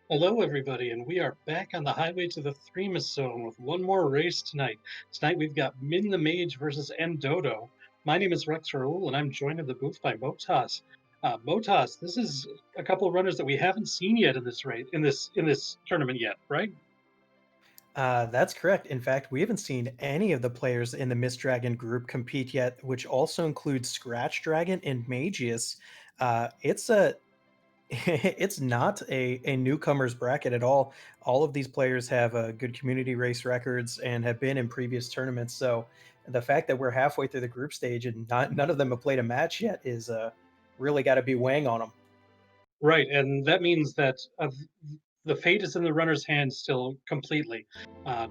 Hello, everybody, and we are back on the highway to the Threemus zone with one more race tonight. Tonight we've got Min the Mage versus ndoto. My name is Rex Raoul, and I'm joined in the booth by Motas. Motas, this is a couple of runners that we haven't seen yet in this race, in this tournament yet, right? That's correct. In fact, we haven't seen any of the players in the Mist Dragon group compete yet, which also includes Scratch Dragon and Magius. It's a it's not a newcomers bracket at all. All of these players have good community race records and have been in previous tournaments. So the fact that we're halfway through the group stage and none of them have played a match yet is really got to be weighing on them. Right, and that means that the fate is in the runner's hands still completely.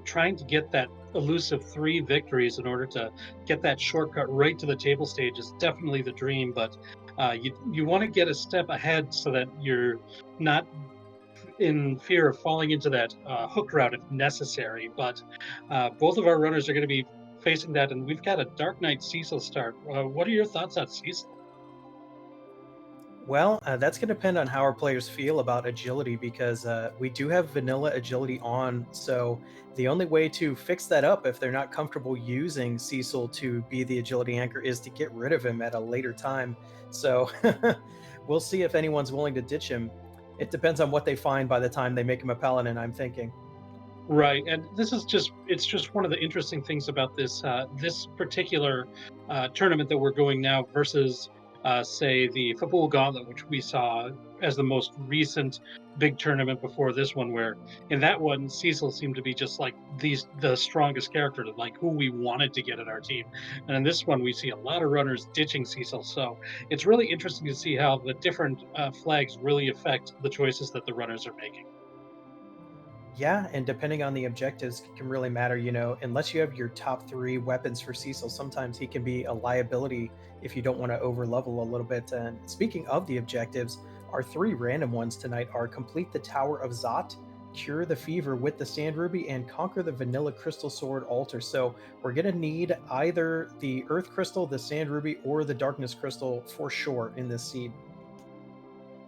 Trying to get that elusive three victories in order to get that shortcut right to the table stage is definitely the dream, but you want to get a step ahead so that you're not in fear of falling into that hook route if necessary. But both of our runners are going to be facing that, and we've got a Dark Knight Cecil start. What are your thoughts on Cecil? Well, that's going to depend on how our players feel about agility because we do have vanilla agility on. So the only way to fix that up if they're not comfortable using Cecil to be the agility anchor is to get rid of him at a later time. So we'll see if anyone's willing to ditch him. It depends on what they find by the time they make him a paladin, I'm thinking. Right, and this is just—it's just one of the interesting things about this particular tournament that we're going now versus say the Football Gauntlet, which we saw as the most recent big tournament before this one, where in that one Cecil seemed to be just like the strongest character, like who we wanted to get in our team, and in this one we see a lot of runners ditching Cecil. So it's really interesting to see how the different flags really affect the choices that the runners are making. Yeah, and depending on the objectives can really matter, unless you have your top three weapons for Cecil, sometimes he can be a liability if you don't want to over level a little bit. And speaking of the objectives, our three random ones tonight are complete the Tower of Zot, cure the fever with the Sand Ruby, and conquer the Vanilla Crystal Sword altar. So we're gonna need either the Earth Crystal, the Sand Ruby, or the Darkness Crystal for sure in this seed.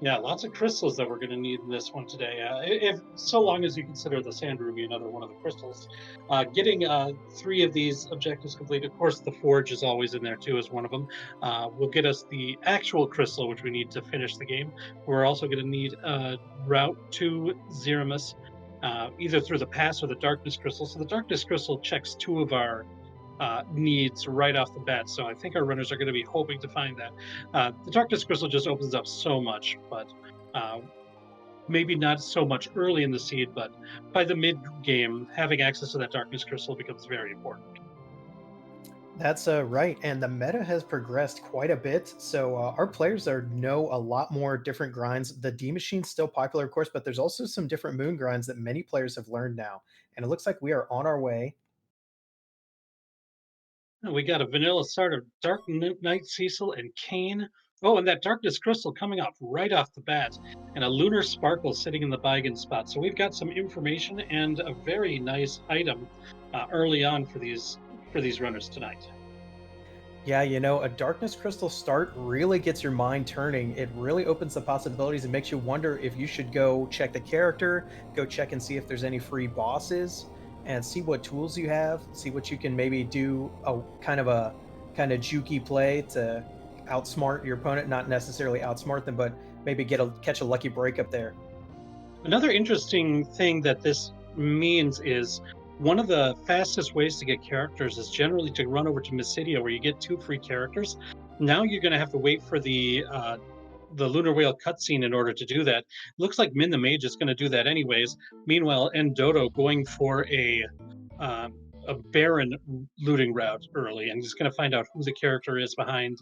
Yeah, lots of crystals that we're going to need in this one today. If so long as you consider the sand ruby another one of the crystals, getting three of these objectives complete. Of course, the forge is always in there too as one of them. Will get us the actual crystal, which we need to finish the game. We're also going to need a route to Threemus, either through the pass or the darkness crystal. So the darkness crystal checks two of our needs right off the bat. So I think our runners are going to be hoping to find that. The Darkness Crystal just opens up so much, but uh, maybe not so much early in the seed, but by the mid game, having access to that Darkness Crystal becomes very important. That's right, and the meta has progressed quite a bit. So our players are know a lot more different grinds. The D machine's still popular, of course, but there's also some different moon grinds that many players have learned now. And it looks like we are on our way. We got a vanilla start of Dark Knight Cecil and Kane. Oh, and that Darkness Crystal coming up right off the bat, and a Lunar Sparkle sitting in the Beigen spot. So we've got some information and a very nice item early on for these runners tonight. Yeah, a darkness crystal start really gets your mind turning. It really opens the possibilities and makes you wonder if you should go check the character, go check and see if there's any free bosses, and see what tools you have, see what you can maybe do a kind of jukey play to outsmart your opponent, not necessarily outsmart them, but maybe catch a lucky break up there. Another interesting thing that this means is one of the fastest ways to get characters is generally to run over to Mysidia, where you get two free characters. Now you're going to have to wait for the Lunar Whale cutscene in order to do that. Looks like Min the Mage is going to do that anyways. Meanwhile, ndoto going for a Baron looting route early, and he's going to find out who the character is behind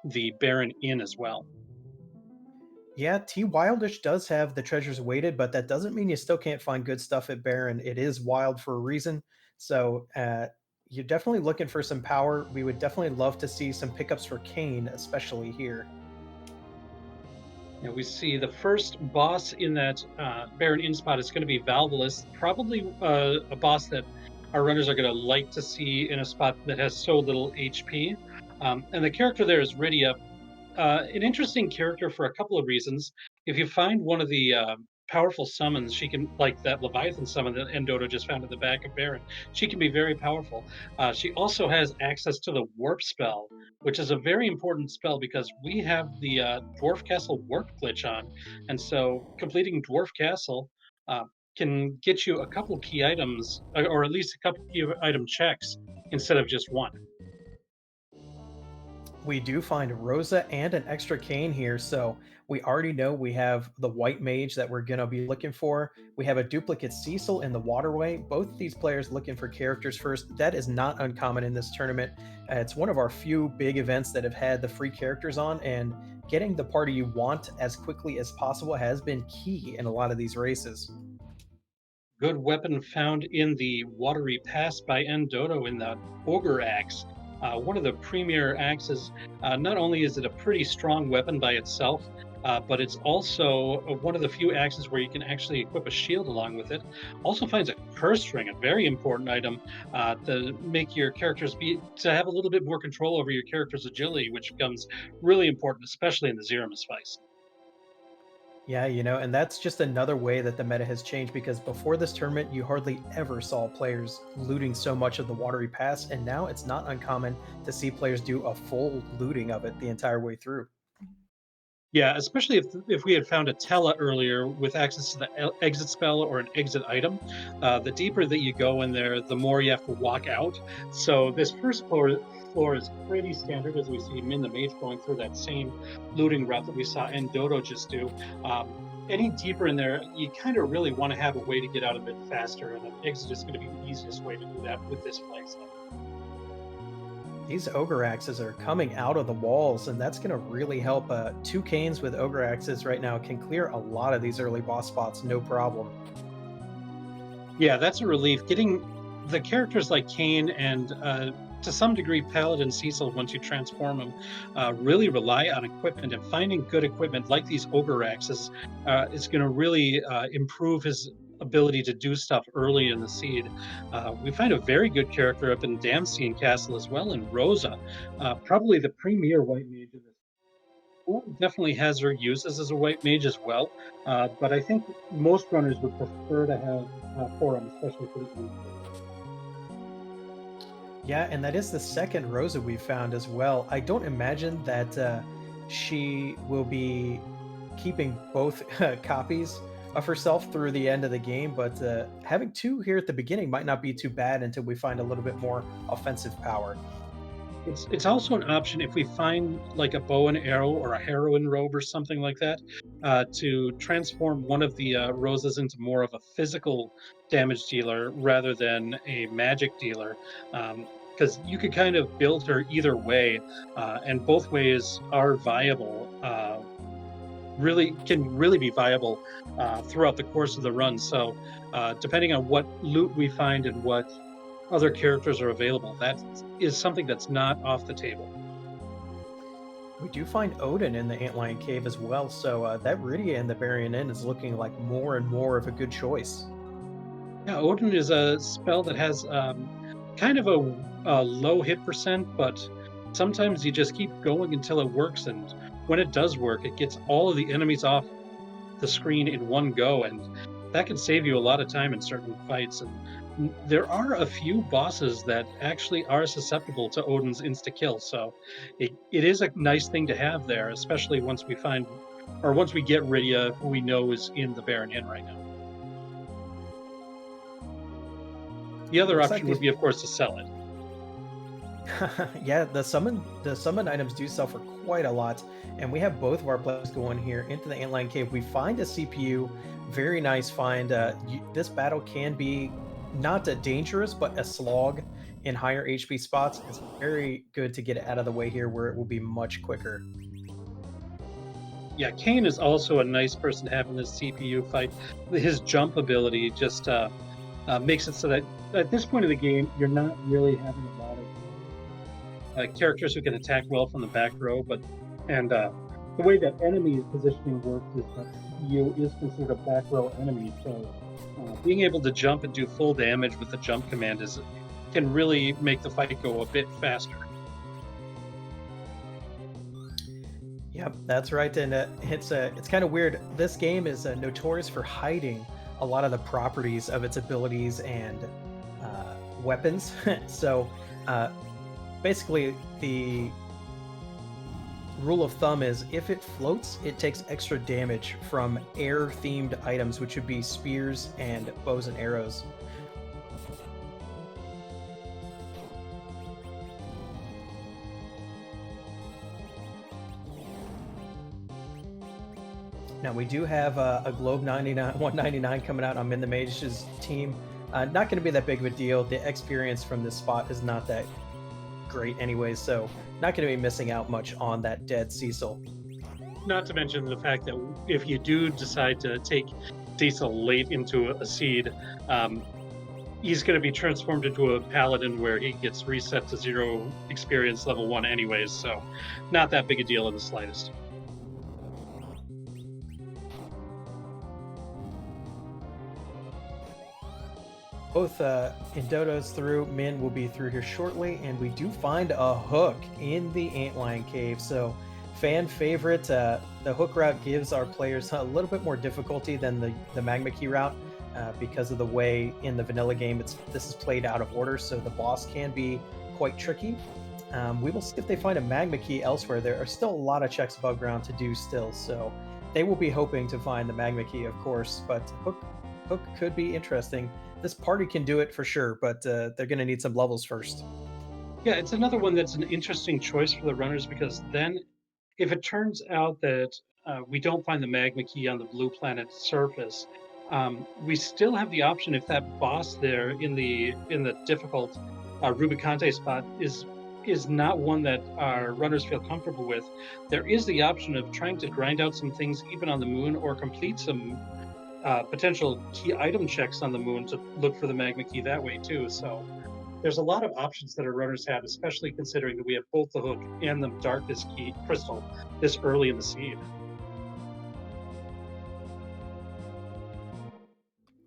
the Baron Inn as well. Yeah, T Wildish does have the treasures weighted, but that doesn't mean you still can't find good stuff at Baron. It is wild for a reason. So you're definitely looking for some power. We would definitely love to see some pickups for Kane, especially here. We see the first boss in that Baron Inn spot is going to be Valvalus, probably a boss that our runners are going to like to see in a spot that has so little HP. And the character there is Rydia, an interesting character for a couple of reasons. If you find one of the powerful summons. She can, like that Leviathan summon that ndoto just found at the back of Baron. She can be very powerful. She also has access to the warp spell, which is a very important spell because we have the Dwarf Castle warp glitch on, and so completing Dwarf Castle uh, can get you a couple key items, or at least a couple key item checks instead of just one. We do find Rosa and an extra cane here, so we already know we have the white mage that we're gonna be looking for. We have a duplicate Cecil in the waterway. Both of these players looking for characters first. That is not uncommon in this tournament. It's one of our few big events that have had the free characters on, and getting the party you want as quickly as possible has been key in a lot of these races. Good weapon found in the watery pass by ndoto in the ogre axe. One of the premier axes. Not only is it a pretty strong weapon by itself, but it's also one of the few axes where you can actually equip a shield along with it. Also finds a curse ring, a very important item to make your characters be to have a little bit more control over your character's agility, which becomes really important, especially in the Threemus fights. Yeah, and that's just another way that the meta has changed because before this tournament, you hardly ever saw players looting so much of the Watery Pass, and now it's not uncommon to see players do a full looting of it the entire way through. Yeah, especially if we had found a Tela earlier with access to the exit spell or an exit item, the deeper that you go in there, the more you have to walk out. So this first floor is pretty standard, as we see Min the Mage going through that same looting route that we saw ndoto just do. Any deeper in there, you kind of really want to have a way to get out a bit faster, and an exit is going to be the easiest way to do that with this place. These Ogre Axes are coming out of the walls, and that's going to really help. Two Canes with Ogre Axes right now can clear a lot of these early boss spots, no problem. Yeah, that's a relief. Getting the characters like Kane and to some degree Paladin Cecil, once you transform them, really rely on equipment, and finding good equipment like these Ogre Axes is going to really improve his ability to do stuff early in the seed. We find a very good character up in Damstein Castle as well in Rosa, probably the premier white mage in this. Well, definitely has her uses as a white mage as well, but I think most runners would prefer to have Forum, especially for the end game. Yeah, and that is the second Rosa we've found as well. I don't imagine that she will be keeping both copies of herself through the end of the game, but having two here at the beginning might not be too bad until we find a little bit more offensive power. It's also an option if we find like a bow and arrow or a heroine robe or something like that, to transform one of the roses into more of a physical damage dealer rather than a magic dealer. Because you could kind of build her either way, and both ways are viable. Really can really be viable throughout the course of the run. So, depending on what loot we find and what other characters are available, that is something that's not off the table. We do find Odin in the Antlion Cave as well, so that Rydia in the Baryon Inn is looking like more and more of a good choice. Yeah, Odin is a spell that has kind of a low hit percent, but sometimes you just keep going until it works. And when it does work, it gets all of the enemies off the screen in one go, and that can save you a lot of time in certain fights. And there are a few bosses that actually are susceptible to Odin's insta kill, so it is a nice thing to have there, especially once we find or once we get Rydia, who we know is in the Baron Inn right now. The other Looks like option would these. be, of course, to sell it. Yeah, the summon items do sell for quite a lot, and we have both of our players going here into the Antlion Cave. We find a CPU, very nice find. This battle can be not dangerous, but a slog in higher HP spots. It's very good to get it out of the way here, where it will be much quicker. Yeah, Kane is also a nice person to have in this CPU fight. His jump ability just makes it so that at this point of the game, you're not really having a lot of characters who can attack well from the back row. But and the way that enemy positioning works is that CPU is considered a back row enemy. So being able to jump and do full damage with the jump command is can really make the fight go a bit faster. Yep, that's right, and it's kind of weird. This game is notorious for hiding a lot of the properties of its abilities and weapons. So uh, basically, the rule of thumb is if it floats, it takes extra damage from air-themed items, which would be spears and bows and arrows. Now we do have a Globe 99 199 coming out on Min the Mage's team. Not going to be that big of a deal. The experience from this spot is not that great anyways, so not going to be missing out much on that dead Cecil. Not to mention the fact that if you do decide to take Cecil late into a seed, um, he's going to be transformed into a paladin where he gets reset to 0 experience level 1 anyways, so not that big a deal in the slightest. Both ndoto's through, Min will be through here shortly, and we do find a hook in the Antlion Cave. So, fan favorite. The hook route gives our players a little bit more difficulty than the magma key route because of the way in the vanilla game this is played out of order. So the boss can be quite tricky. We will see if they find a magma key elsewhere. There are still a lot of checks above ground to do still, so they will be hoping to find the magma key, of course. But hook could be interesting. This party can do it for sure, but they're going to need some levels first. Yeah, it's another one that's an interesting choice for the runners because then if it turns out that we don't find the magma key on the blue planet's surface, we still have the option if that boss there in the difficult Rubicante spot is not one that our runners feel comfortable with. There is the option of trying to grind out some things even on the moon or complete some potential key item checks on the moon to look for the magma key that way too. So there's a lot of options that our runners have, especially considering that we have both the hook and the darkness key crystal this early in the seed.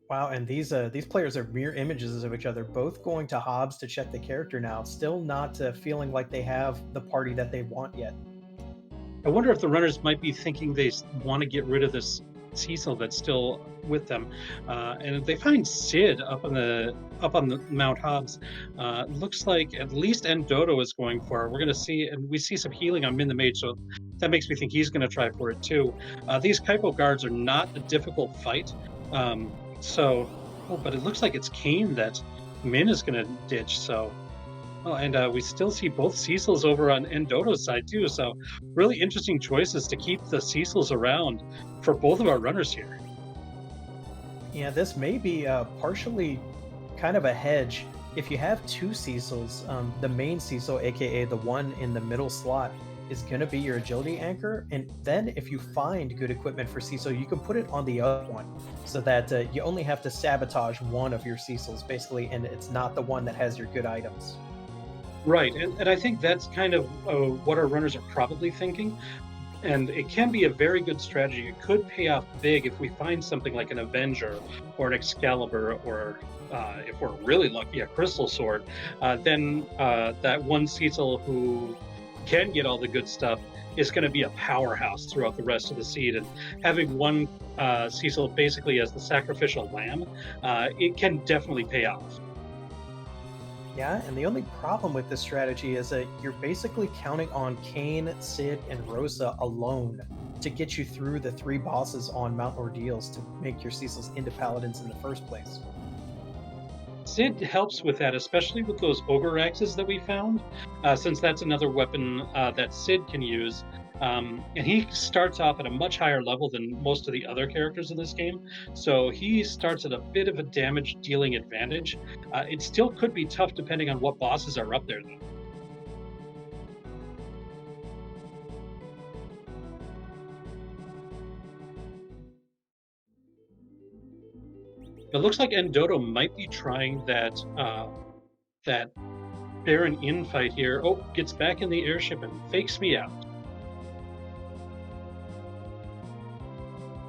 Wow, and these players are mirror images of each other, both going to Hobbs to check the character now, still not feeling like they have the party that they want yet. I wonder if the runners might be thinking they want to get rid of this Cecil that's still with them, and they find Sid up on the Mount Hobbs. Looks like at least ndoto is going for it. We're going to see, and we see some healing on Min the Mage, so that makes me think he's going to try for it too. These Kaipo guards are not a difficult fight, so. Oh, but it looks like it's Kane that Min is going to ditch. So oh, and we still see both Cecils over on ndoto's side too. So really interesting choices to keep the Cecils around for both of our runners here. Yeah, this may be partially kind of a hedge. If you have two Cecils, the main Cecil, aka the one in the middle slot, is going to be your agility anchor. And then if you find good equipment for Cecil, you can put it on the other one so that you only have to sabotage one of your Cecils, basically, and it's not the one that has your good items. Right, and I think that's kind of what our runners are probably thinking. And it can be a very good strategy. It could pay off big if we find something like an Avenger or an Excalibur, or if we're really lucky, a Crystal Sword. Then that one Cecil who can get all the good stuff is going to be a powerhouse throughout the rest of the seed. And having one Cecil basically as the sacrificial lamb, it can definitely pay off. Yeah, and the only problem with this strategy is that you're basically counting on Kane, Sid, and Rosa alone to get you through the three bosses on Mount Ordeals to make your Cecils into paladins in the first place. Sid helps with that, especially with those ogre axes that we found, since that's another weapon that Sid can use. And he starts off at a much higher level than most of the other characters in this game, so he starts at a bit of a damage dealing advantage. It still could be tough depending on what bosses are up there, though. It looks like ndoto might be trying that Baron in fight here. Oh, gets back in the airship and fakes me out.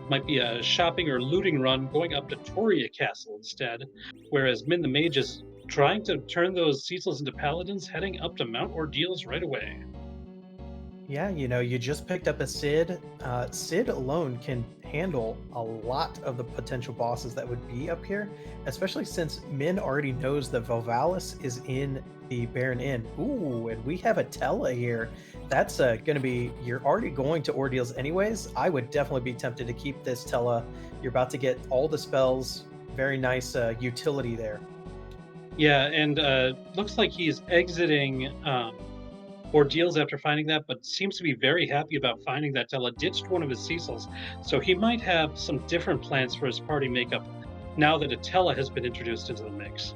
Might be a shopping or looting run going up to Toria Castle instead, whereas Min the Mage is trying to turn those Cecils into paladins, heading up to Mount Ordeals right away. Yeah, you just picked up a Sid. Sid alone can handle a lot of the potential bosses that would be up here, especially since Min already knows that Volvalis is in the Baron Inn. Ooh, and we have a Tella here. That's going to be, you're already going to Ordeals anyways. I would definitely be tempted to keep this Tella. You're about to get all the spells. Very nice utility there. Yeah, and looks like he's exiting ordeals after finding that, but seems to be very happy about finding that Della ditched one of his Cecils. So he might have some different plans for his party makeup now that Atella has been introduced into the mix.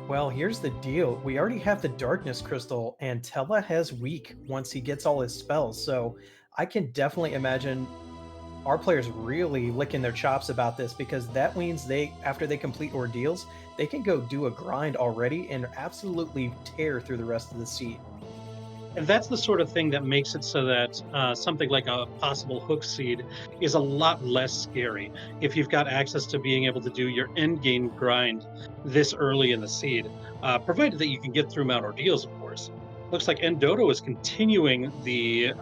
Well, here's the deal. We already have the Darkness Crystal, and Tella has Weak once he gets all his spells. So I can definitely imagine our players really licking their chops about this because that means after they complete ordeals, they can go do a grind already and absolutely tear through the rest of the seed. And that's the sort of thing that makes it so that something like a possible hook seed is a lot less scary if you've got access to being able to do your end game grind this early in the seed, provided that you can get through Mount Ordeals, of course. Looks like ndoto is continuing the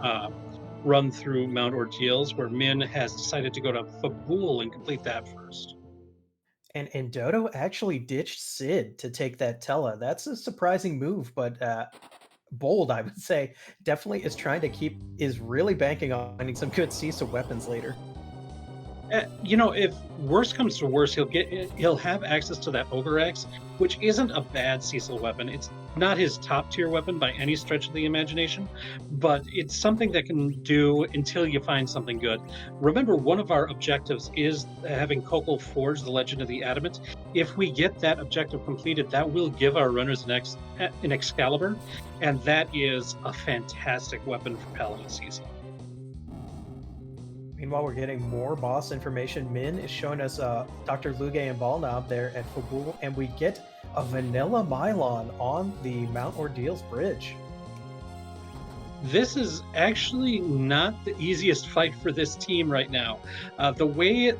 run through Mount Ordeals, where Min has decided to go to Fabul and complete that first. And Dodo actually ditched Sid to take that Tella. That's a surprising move, but bold, I would say. Definitely is really banking on finding some good Cecil weapons later. If worse comes to worse, he'll have access to that ogre axe, which isn't a bad Cecil weapon. It's not his top tier weapon by any stretch of the imagination, but it's something that can do until you find something good. Remember, one of our objectives is having Kokol forge the Legend of the Adamant. If we get that objective completed, that will give our runners an Excalibur, and that is a fantastic weapon for Paladin Cecil. Meanwhile, we're getting more boss information. Min is showing us Dr. Luge and Balnob there at Fabul, and we get a vanilla Mylon on the Mount Ordeals bridge. This is actually not the easiest fight for this team right now. The way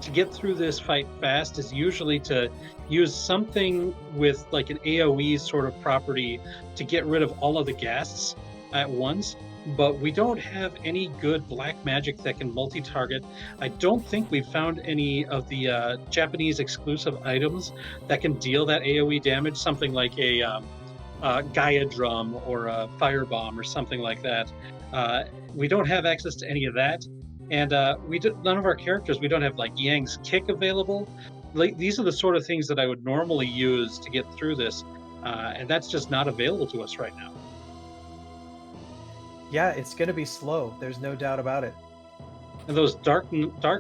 to get through this fight fast is usually to use something with like an AoE sort of property to get rid of all of the ghasts at once. But we don't have any good black magic that can multi-target. I don't think we've found any of the Japanese exclusive items that can deal that AoE damage, something like a Gaia drum or a firebomb or something like that. We don't have access to any of that, and none of our characters. We don't have like Yang's kick available. Like, these are the sort of things that I would normally use to get through this, and that's just not available to us right now. Yeah, it's going to be slow. There's no doubt about it. And those dark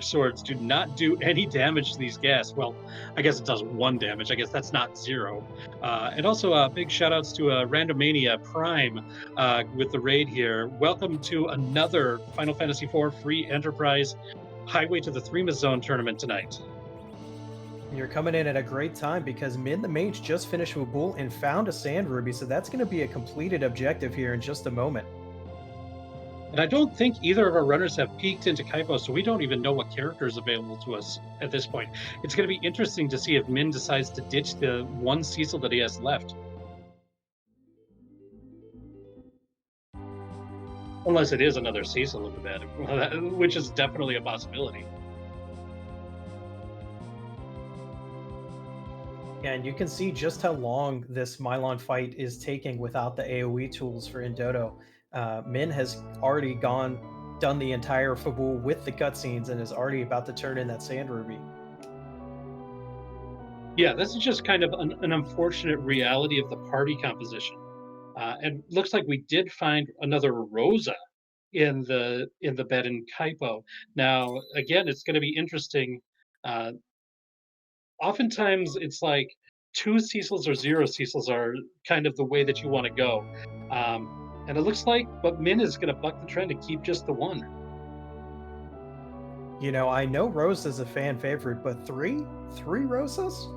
swords do not do any damage to these gas. Well, I guess it does one damage. I guess that's not zero. And also, big shout outs to Randomania Prime with the raid here. Welcome to another Final Fantasy IV free Enterprise Highway to the Threemus Zone tournament tonight. You're coming in at a great time because Min the Mage just finished Fabul and found a Sand Ruby, so that's going to be a completed objective here in just a moment. And I don't think either of our runners have peeked into Kaipo, so we don't even know what character is available to us at this point. It's going to be interesting to see if Min decides to ditch the one Cecil that he has left. Unless it is another Cecil in the bed, which is definitely a possibility. And you can see just how long this Mylon fight is taking without the AoE tools for ndoto. Min has already done the entire Fabul with the cutscenes and is already about to turn in that Sand Ruby. Yeah, this is just kind of an unfortunate reality of the party composition. And looks like we did find another Rosa in the bed in Kaipo. Now, again, it's going to be interesting. Oftentimes, it's like two Cecils or zero Cecils are kind of the way that you want to go. And it looks like, but Min is going to buck the trend and keep just the one. I know Rose is a fan favorite, but three Rosas?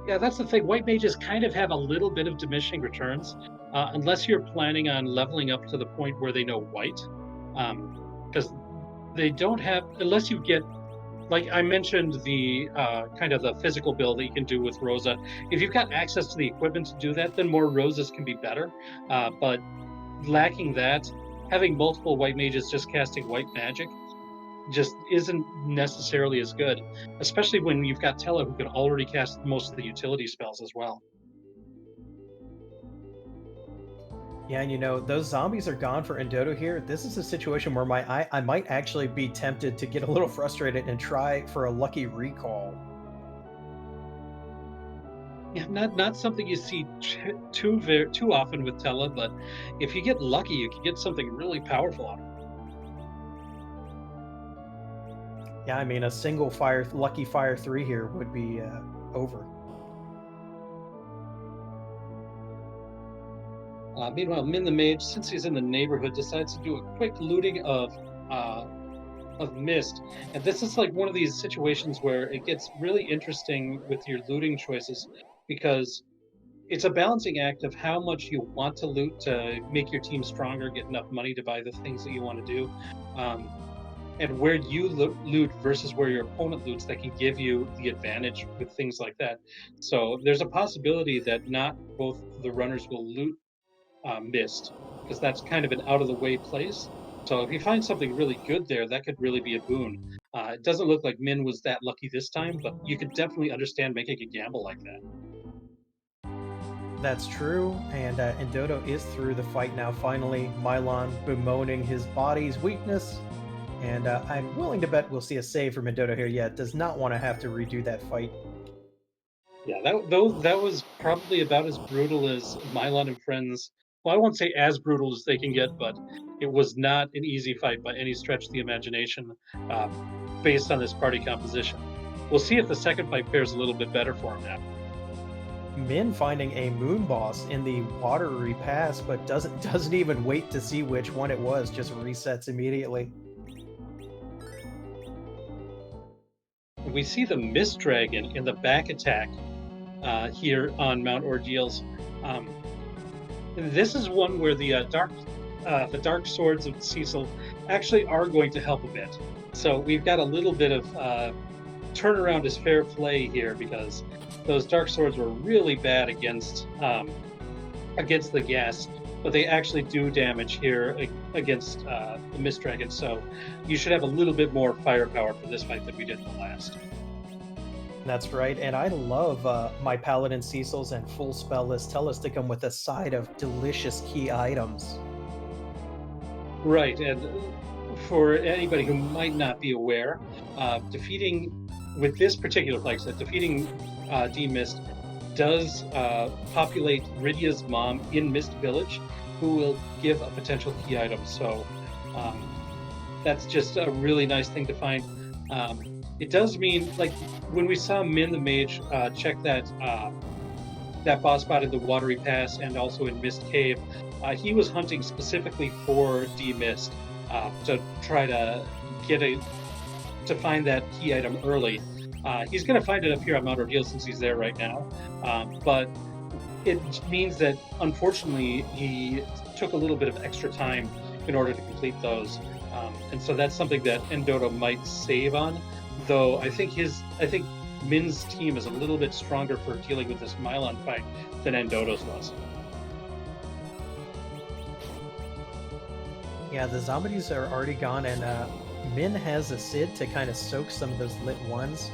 Yeah, that's the thing. White mages kind of have a little bit of diminishing returns, unless you're planning on leveling up to the point where they know white, because they don't have, unless you get, like I mentioned, the kind of the physical build that you can do with Rosa. If you've got access to the equipment to do that, then more Rosas can be better. But lacking that, having multiple white mages just casting white magic just isn't necessarily as good, especially when you've got Tella who can already cast most of the utility spells as well. Yeah, and those zombies are gone for ndoto here. This is a situation where I might actually be tempted to get a little frustrated and try for a lucky recall. Yeah, not something you see too often with Tella, but if you get lucky, you can get something really powerful out of it. Yeah, I mean, a single fire, lucky fire 3 here would be over. Meanwhile, Min the Mage, since he's in the neighborhood, decides to do a quick looting of mist, and this is like one of these situations where it gets really interesting with your looting choices because it's a balancing act of how much you want to loot to make your team stronger, get enough money to buy the things that you want to do, um, and where you loot versus where your opponent loots that can give you the advantage with things like that. So there's a possibility that not both the runners will loot missed because that's kind of an out of the way place. So if you find something really good there, that could really be a boon. It doesn't look like Min was that lucky this time, but you could definitely understand making a gamble like that. That's true, and ndoto is through the fight now. Finally, Mylon bemoaning his body's weakness, and I'm willing to bet we'll see a save from ndoto here. Yeah, does not want to have to redo that fight. Yeah, that was probably about as brutal as Mylon and Friends. Well, I won't say as brutal as they can get, but it was not an easy fight by any stretch of the imagination, uh, based on this party composition. We'll see if the second fight fares a little bit better for him now. Min finding a moon boss in the watery pass, but doesn't even wait to see which one it was. Just resets immediately. We see the Mist Dragon in the back attack here on Mount Ordeals. Um, this is one where the dark swords of Cecil actually are going to help a bit. So we've got a little bit of turnaround is fair play here because those dark swords were really bad against the gas, but they actually do damage here against the Mist Dragon. So you should have a little bit more firepower for this fight than we did in the last. That's right, and I love my Paladin Cecils and full spell list tell us to come with a side of delicious key items. Right, and for anybody who might not be aware, defeating with this particular playset, defeating D-Mist does populate Rydia's mom in Mist Village, who will give a potential key item. So um, that's just a really nice thing to find. It does mean, like, when we saw Min the Mage check that boss spot in the Watery Pass and also in Mist Cave, he was hunting specifically for D-Mist to try to to find that key item early. He's going to find it up here on Mount Ordeal since he's there right now, but it means that unfortunately he took a little bit of extra time in order to complete those, and so that's something that ndoto might save on. Though I think Min's team is a little bit stronger for dealing with this Mylon fight than ndoto's was. Yeah, the zombies are already gone, and Min has a Sid to kind of soak some of those lit ones.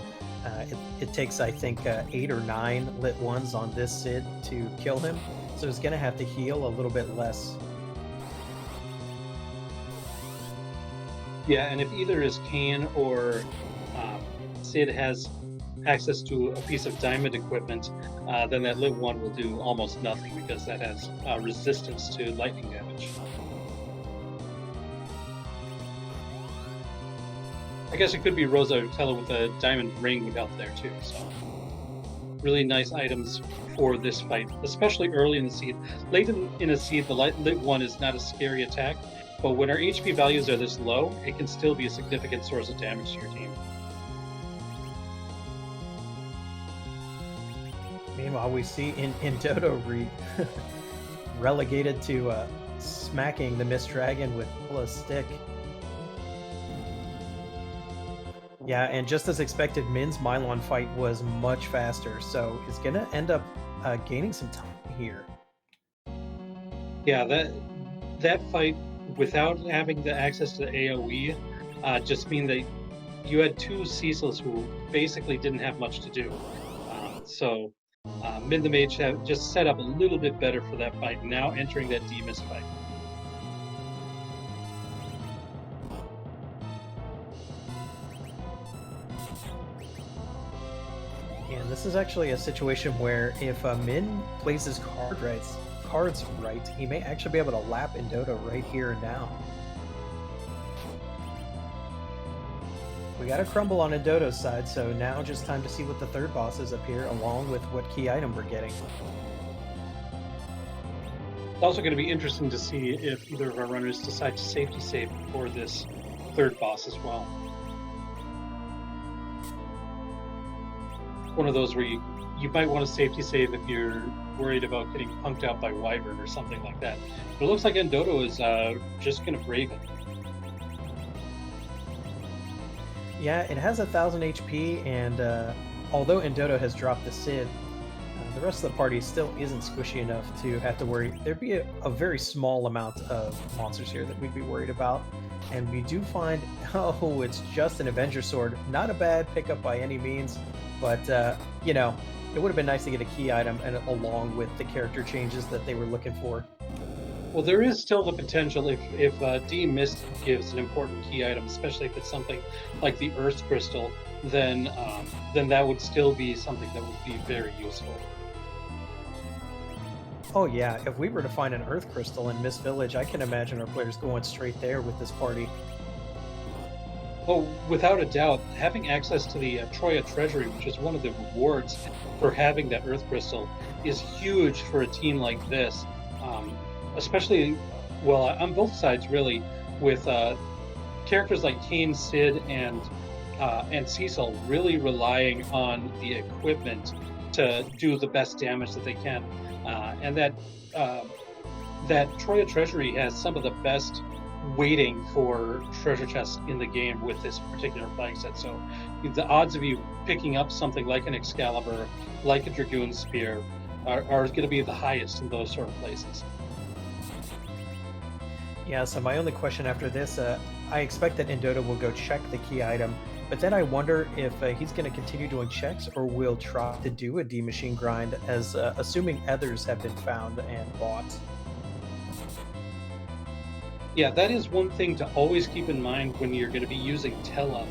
It takes, I think, 8 or 9 lit ones on this Sid to kill him, so he's going to have to heal a little bit less. Yeah, and if either his Kane or Sid has access to a piece of diamond equipment, then that lit one will do almost nothing because that has resistance to lightning damage. I guess it could be Rosa Utella with a diamond ring out there too. So really nice items for this fight, especially early in the seed. Late in a seed, the lit one is not a scary attack, but when our HP values are this low, it can still be a significant source of damage to your team. Meanwhile, we see ndoto relegated to smacking the Mist Dragon with a stick. Yeah, and just as expected, Min's Mylon fight was much faster, so he's gonna end up gaining some time here. Yeah, that fight without having the access to AoE just mean that you had two Cecils who basically didn't have much to do. Min the Mage have just set up a little bit better for that fight, now entering that Demus fight. And this is actually a situation where if Min plays his cards right, he may actually be able to lap ndoto right here and now. We got a crumble on ndoto's side, so now just time to see what the third boss is up here, along with what key item we're getting. It's also going to be interesting to see if either of our runners decide to safety save for this third boss as well. One of those where you might want to safety save if you're worried about getting punked out by Wyvern or something like that. But it looks like ndoto is just going to brave it. Yeah, it has 1,000 HP, and although ndoto has dropped the Sid, the rest of the party still isn't squishy enough to have to worry. There'd be a very small amount of monsters here that we'd be worried about. And we do find, oh, it's just an Avenger Sword. Not a bad pickup by any means, but, you know, it would have been nice to get a key item and along with the character changes that they were looking for. Well, there is still the potential if D Mist gives an important key item, especially if it's something like the Earth Crystal, then that would still be something that would be very useful. Oh yeah, if we were to find an Earth Crystal in Mist Village, I can imagine our players going straight there with this party. Oh, without a doubt, having access to the Troya Treasury, which is one of the rewards for having that Earth Crystal, is huge for a team like this. Um, Especially, well, on both sides, really, with characters like Kane, Sid, and Cecil really relying on the equipment to do the best damage that they can, and uh, that Troya Treasury has some of the best waiting for treasure chests in the game with this particular flag set. So the odds of you picking up something like an Excalibur, like a Dragoon Spear, are going to be the highest in those sort of places. Yeah, so my only question after this, I expect that ndoto will go check the key item, but then I wonder if he's going to continue doing checks or will try to do a D machine grind, as assuming others have been found and bought. Yeah, that is one thing to always keep in mind when you're going to be using Tella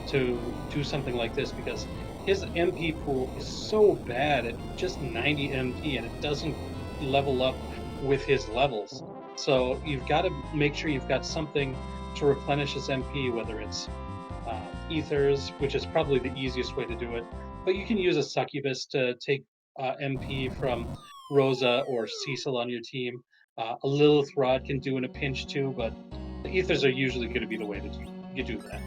to do something like this, because his MP pool is so bad at just 90 MP and it doesn't level up with his levels. So you've got to make sure you've got something to replenish his MP, whether it's ethers, which is probably the easiest way to do it. But you can use a succubus to take MP from Rosa or Cecil on your team. A Lilith Rod can do in a pinch too, but the ethers are usually going to be the way that you do that.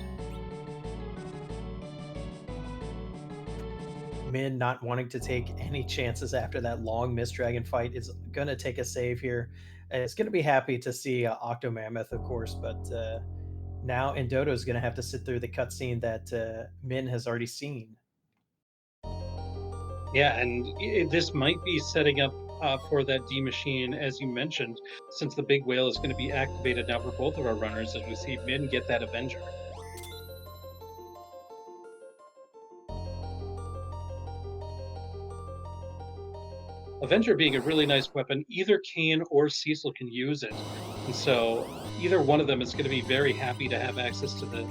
Min not wanting to take any chances after that long Mist Dragon fight is going to take a save here. It's going to be happy to see Octomammoth, of course, but now ndoto is going to have to sit through the cutscene that Min has already seen. Yeah, and this might be setting up for that D machine, as you mentioned, since the big whale is going to be activated now for both of our runners as we see Min get that Avenger. Avenger being a really nice weapon, either Kane or Cecil can use it. And so either one of them is going to be very happy to have access to the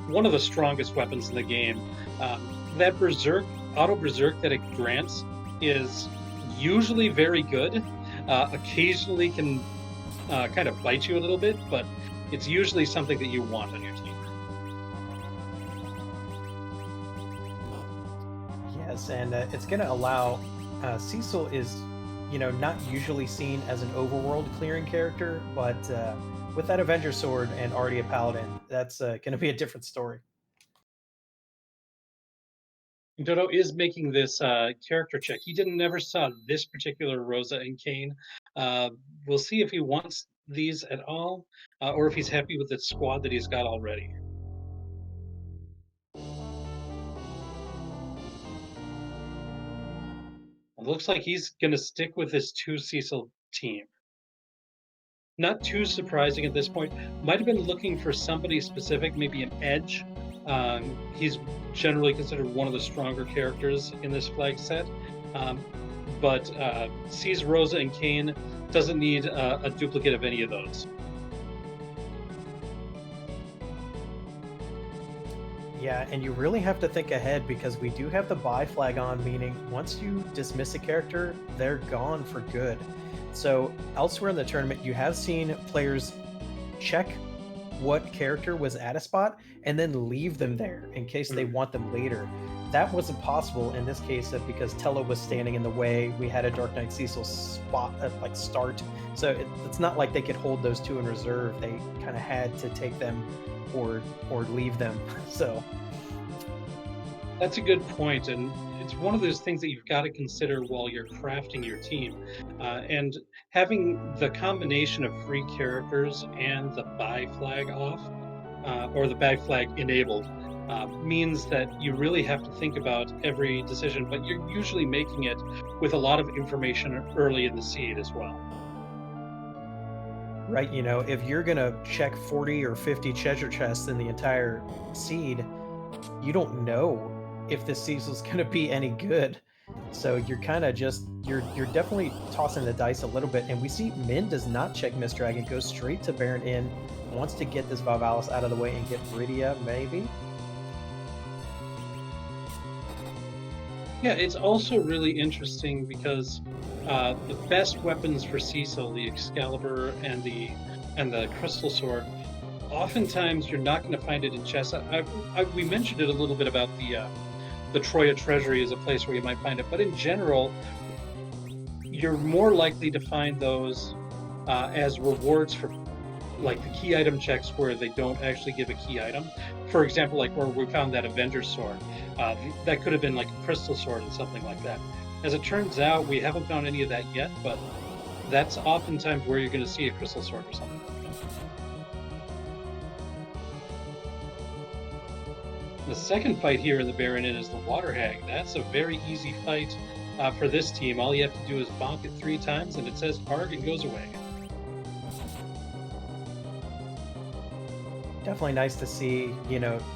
one of the strongest weapons in the game. That Berserk, auto Berserk that it grants is usually very good. Occasionally can kind of bite you a little bit, but it's usually something that you want on your team. Yes, and it's going to allow Cecil is, not usually seen as an overworld clearing character, but with that Avenger sword and already a paladin, that's going to be a different story. Dodo is making this character check. He didn't never saw this particular Rosa and Kane. Uh, we'll see if he wants these at all, or if he's happy with the squad that he's got already. It looks like he's going to stick with his two Cecil team. Not too surprising at this point. Might have been looking for somebody specific, maybe an edge. He's generally considered one of the stronger characters in this flag set, um, but sees Rosa and Kane, doesn't need a duplicate of any of those. Yeah, and you really have to think ahead because we do have the buy flag on, meaning once you dismiss a character, they're gone for good. So elsewhere in the tournament, you have seen players check what character was at a spot and then leave them there in case they Mm. want them later. That wasn't possible in this case because Tello was standing in the way. We had a Dark Knight Cecil spot like start, so it's not like they could hold those two in reserve. They kind of had to take them or leave them. So That's a good point, and it's one of those things that you've got to consider while you're crafting your team. And having the combination of free characters and the buy flag off, or the buy flag enabled, means that you really have to think about every decision, but you're usually making it with a lot of information early in the seed as well. right, if you're gonna check 40 or 50 treasure chests in the entire seed, you don't know if this Cecil's gonna be any good. So you're kind of just you're definitely tossing the dice a little bit. And we see Min does not check Miss Dragon, goes straight to Baron Inn, wants to get this Valvalis out of the way and get Viridia, maybe. Yeah, it's also really interesting because the best weapons for Cecil, the Excalibur and the Crystal Sword, oftentimes you're not going to find it in chests. We mentioned it a little bit about the Troya Treasury as a place where you might find it, but in general, you're more likely to find those as rewards for like the key item checks where they don't actually give a key item. For example, like where we found that Avenger sword, that could have been like a crystal sword and something like that. As it turns out, we haven't found any of that yet, but that's oftentimes where you're going to see a crystal sword or something like that. The second fight here in the Baron Inn is the Water Hag. That's a very easy fight for this team. All you have to do is bonk it 3 times, and it says "arg" and goes away. Definitely nice to see,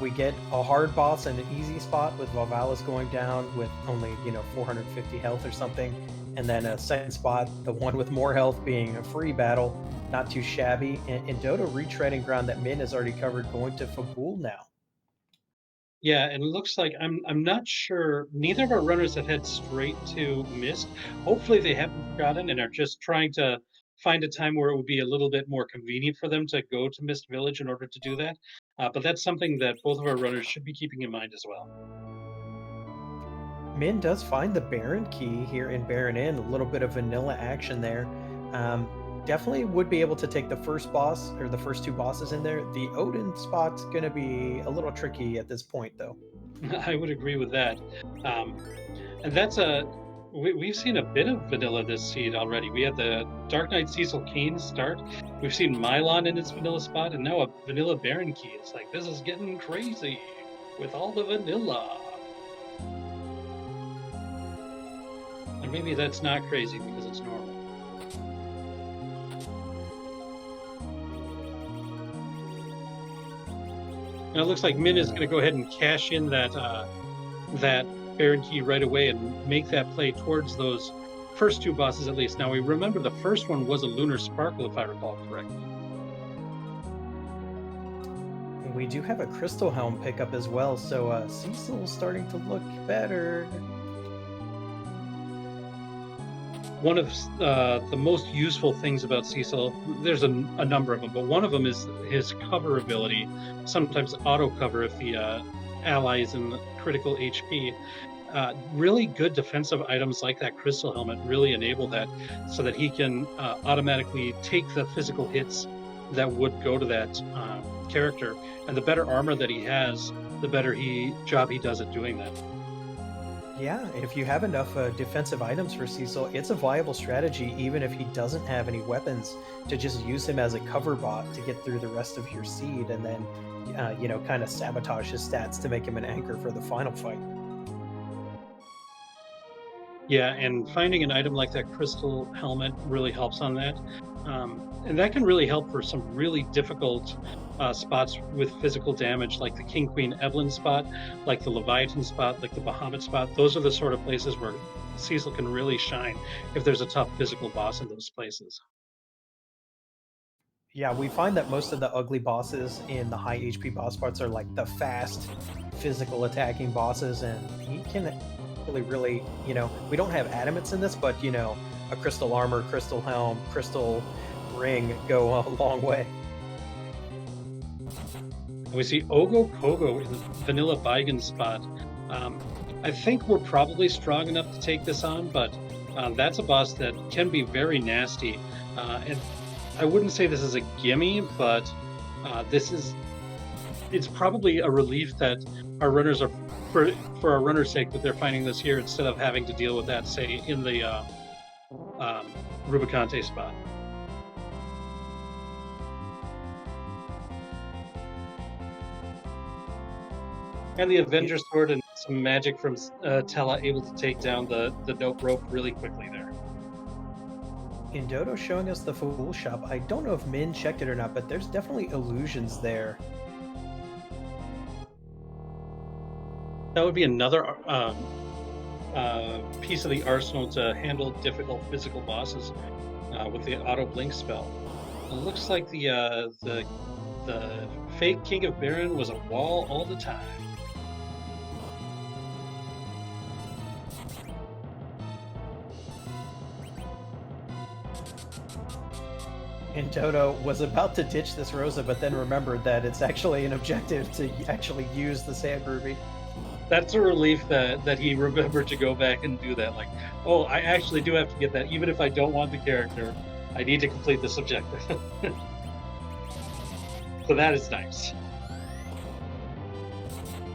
we get a hard boss and an easy spot with Valvalis going down with only, 450 health or something. And then a second spot, the one with more health being a free battle, not too shabby. And Dodo retreading ground that Min has already covered, going to Fabul now. Yeah, and it looks like I'm not sure. Neither of our runners have head straight to Mist. Hopefully, they haven't forgotten and are just trying to find a time where it would be a little bit more convenient for them to go to Mist Village in order to do that. But that's something that both of our runners should be keeping in mind as well. Min does find the Baron key here in Baron Inn, a little bit of vanilla action there. Definitely would be able to take the first boss or the first two bosses in there. The Odin spot's going to be a little tricky at this point, though. I would agree with that. Um, and that's we've seen a bit of vanilla this seed already. We had the Dark Knight Cecil Kane start. We've seen Mylon in its vanilla spot, and now a vanilla Baron key. It's like this is getting crazy with all the vanilla. And maybe that's not crazy because it's normal. And it looks like Min is going to go ahead and cash in that Baron key right away and make that play towards those first 2 bosses at least. Now we remember the first one was a Lunar Sparkle, if I recall correctly. We do have a Crystal Helm pickup as well, so Cecil's starting to look better. One of the most useful things about Cecil, there's a number of them, but one of them is his cover ability, sometimes auto cover if the ally is in critical HP. Really good defensive items like that Crystal Helmet really enable that so that he can automatically take the physical hits that would go to that character. And the better armor that he has, the better job he does at doing that. Yeah, if you have enough defensive items for Cecil, it's a viable strategy, even if he doesn't have any weapons, to just use him as a cover bot to get through the rest of your seed and then, kind of sabotage his stats to make him an anchor for the final fight. Yeah, and finding an item like that Crystal Helmet really helps on that. and that can really help for some really difficult spots with physical damage, like the King Queen Evelyn spot, like the Leviathan spot, like the Bahamut spot. Those are the sort of places where Cecil can really shine if there's a tough physical boss in those places. Yeah, we find that most of the ugly bosses in the high HP boss parts are like the fast physical attacking bosses, and he can really, we don't have adamants in this, but a crystal armor, crystal helm, crystal ring go a long way. And we see Ogo Pogo in the Vanilla Baigan spot. Um, I think we're probably strong enough to take this on, but that's a boss that can be very nasty. And I wouldn't say this is a gimme, but this is it's probably a relief that our runners are for our runners' sake that they're finding this here instead of having to deal with that, say, in the Rubicante spot. And the Y- Avenger Sword and some magic from Tella able to take down the dope rope really quickly there. In Dodo showing us the Fool Shop, I don't know if Min checked it or not, but there's definitely illusions there. That would be another piece of the arsenal to handle difficult physical bosses with the auto blink spell. It looks like the fake King of Baron was a wall all the time. And Dodo was about to ditch this Rosa, but then remembered that it's actually an objective to actually use the Sand Ruby. That's a relief that he remembered to go back and do that. Like, oh, I actually do have to get that, even if I don't want the character. I need to complete this objective. So that is nice.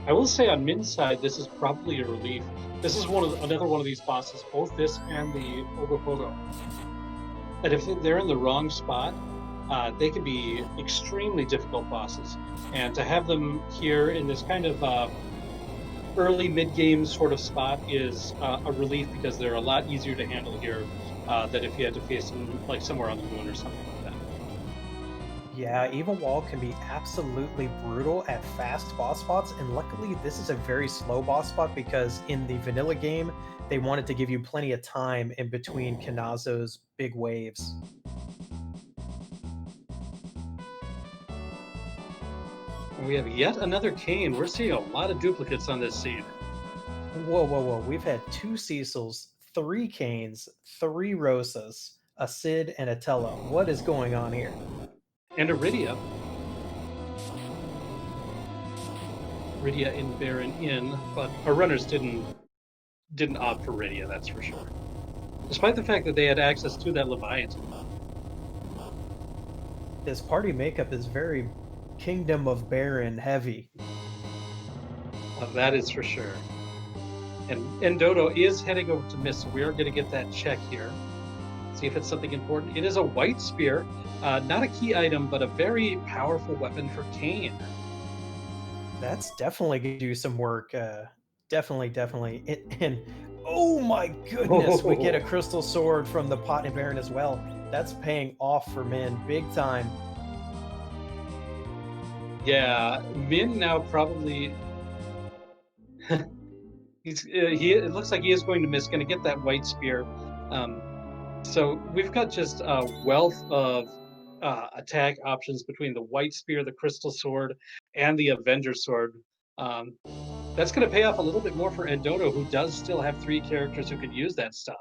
I will say on Min's side, this is probably a relief. This is another one of these bosses, both this and the Ogopogo. That if they're in the wrong spot, they can be extremely difficult bosses. And to have them here in this kind of early mid-game sort of spot is a relief because they're a lot easier to handle here than if you had to face them like somewhere on the moon or something like that. Yeah, Evil Wall can be absolutely brutal at fast boss spots, and luckily this is a very slow boss spot because in the vanilla game, they wanted to give you plenty of time in between Kanazo's big waves. And we have yet another Kane. We're seeing a lot of duplicates on this scene. Whoa, whoa, whoa. We've had two Cecils, three Canes, three Rosas, a Sid, and a Tella. What is going on here? And Iridia in Baron in, but our runners didn't opt for Iridia, that's for sure. Despite the fact that they had access to that Leviathan. This party makeup is very Kingdom of Baron heavy. That is for sure. And ndoto is heading over to Miss, so we are going to get that check here. See if it's something important. It is a white spear, not a key item, but a very powerful weapon for Kane. That's definitely going to do some work. Definitely. And oh my goodness, we get a crystal sword from the Pot and Baron as well. That's paying off for Min big time. Yeah, Min now probably it looks like he is going to miss, going to get that white spear. So we've got just a wealth of attack options between the white spear, the crystal sword, and the Avenger sword. That's going to pay off a little bit more for ndoto, who does still have three characters who could use that stuff.